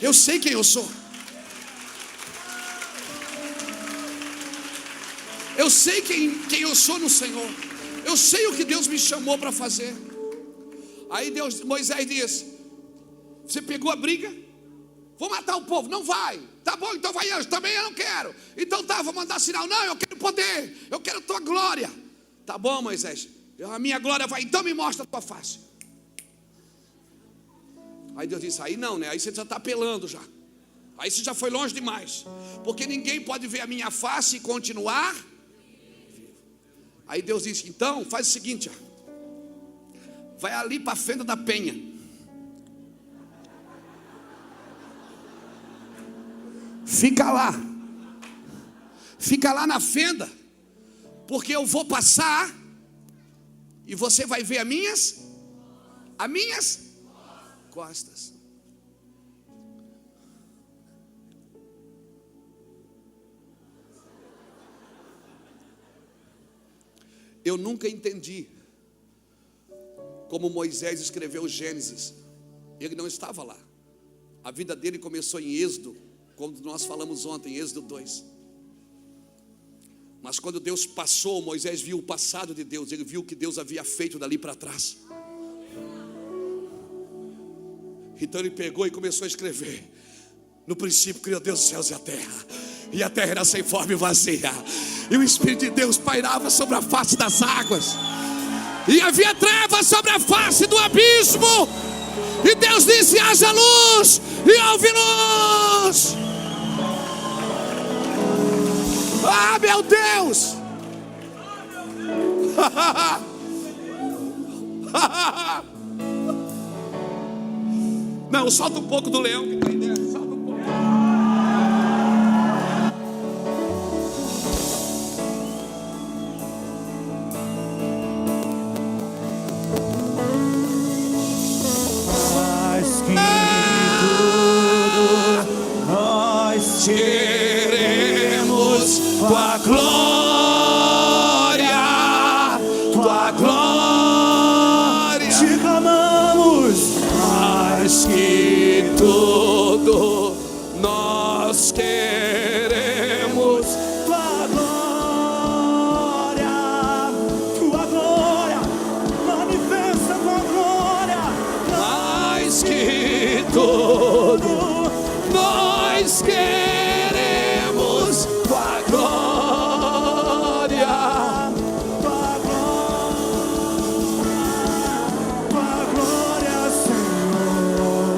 A: Eu sei quem eu sou. Eu sei quem eu sou no Senhor. Eu sei o que Deus me chamou para fazer. Aí Moisés diz: você pegou a briga? Vou matar o povo. Não vai. Tá bom, então vai anjo. Também eu não quero. Então tá, vou mandar sinal. Não, eu quero poder. Eu quero tua glória. Tá bom, Moisés. A minha glória vai. Então me mostra a tua face. Aí Deus disse: aí não, né? Aí você já está apelando já. Aí você já foi longe demais. Porque ninguém pode ver a minha face e continuar vivo. Aí Deus disse: então faz o seguinte, ó. Vai ali para a fenda da penha. Fica lá. Fica lá na fenda. Porque eu vou passar e você vai ver as minhas costas. Eu nunca entendi como Moisés escreveu Gênesis. Ele não estava lá. A vida dele começou em Êxodo, como nós falamos ontem, Êxodo 2. Mas quando Deus passou, Moisés viu o passado de Deus. Ele viu o que Deus havia feito dali para trás. Então ele pegou e começou a escrever: no princípio criou Deus os céus e a terra. E a terra era sem forma e vazia, e o Espírito de Deus pairava sobre a face das águas, e havia trevas sobre a face do abismo. E Deus disse: haja luz, e houve luz. Ah, meu Deus! Não, solta um pouco do leão que está aí dentro. Solta um pouco.
B: Mais que tudo, nós
A: Queremos tua glória, tua glória.
B: te clamamos.
A: Mais que tudo, nós queremos
B: Tua glória, manifesta tua glória.
A: mais que tudo, nós queremos tua glória.
B: Tua glória, Senhor.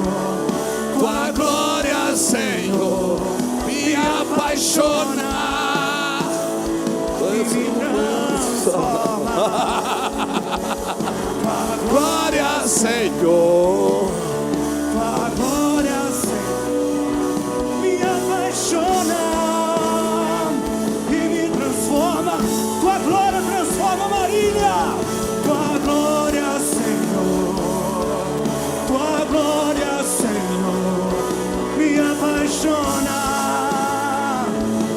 A: Tua glória, Senhor, me apaixonar.
B: Me transforma.
A: Glória, Senhor.
B: Tua glória, Senhor, me apaixona e me transforma. Tua glória transforma Marília. Tua glória, Senhor. Tua glória, Senhor, me apaixona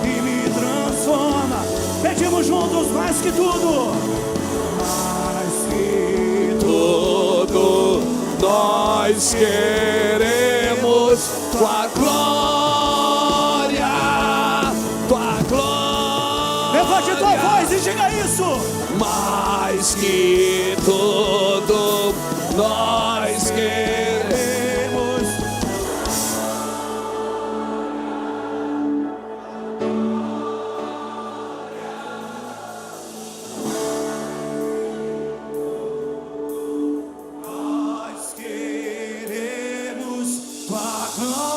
B: e me transforma. Pedimos juntos mais que tudo. Mais que
A: Tudo nós queremos tua glória, tua glória.
B: levante tua voz e diga isso.
A: Mais que tudo nós queremos.
B: Nós queremos tua glória.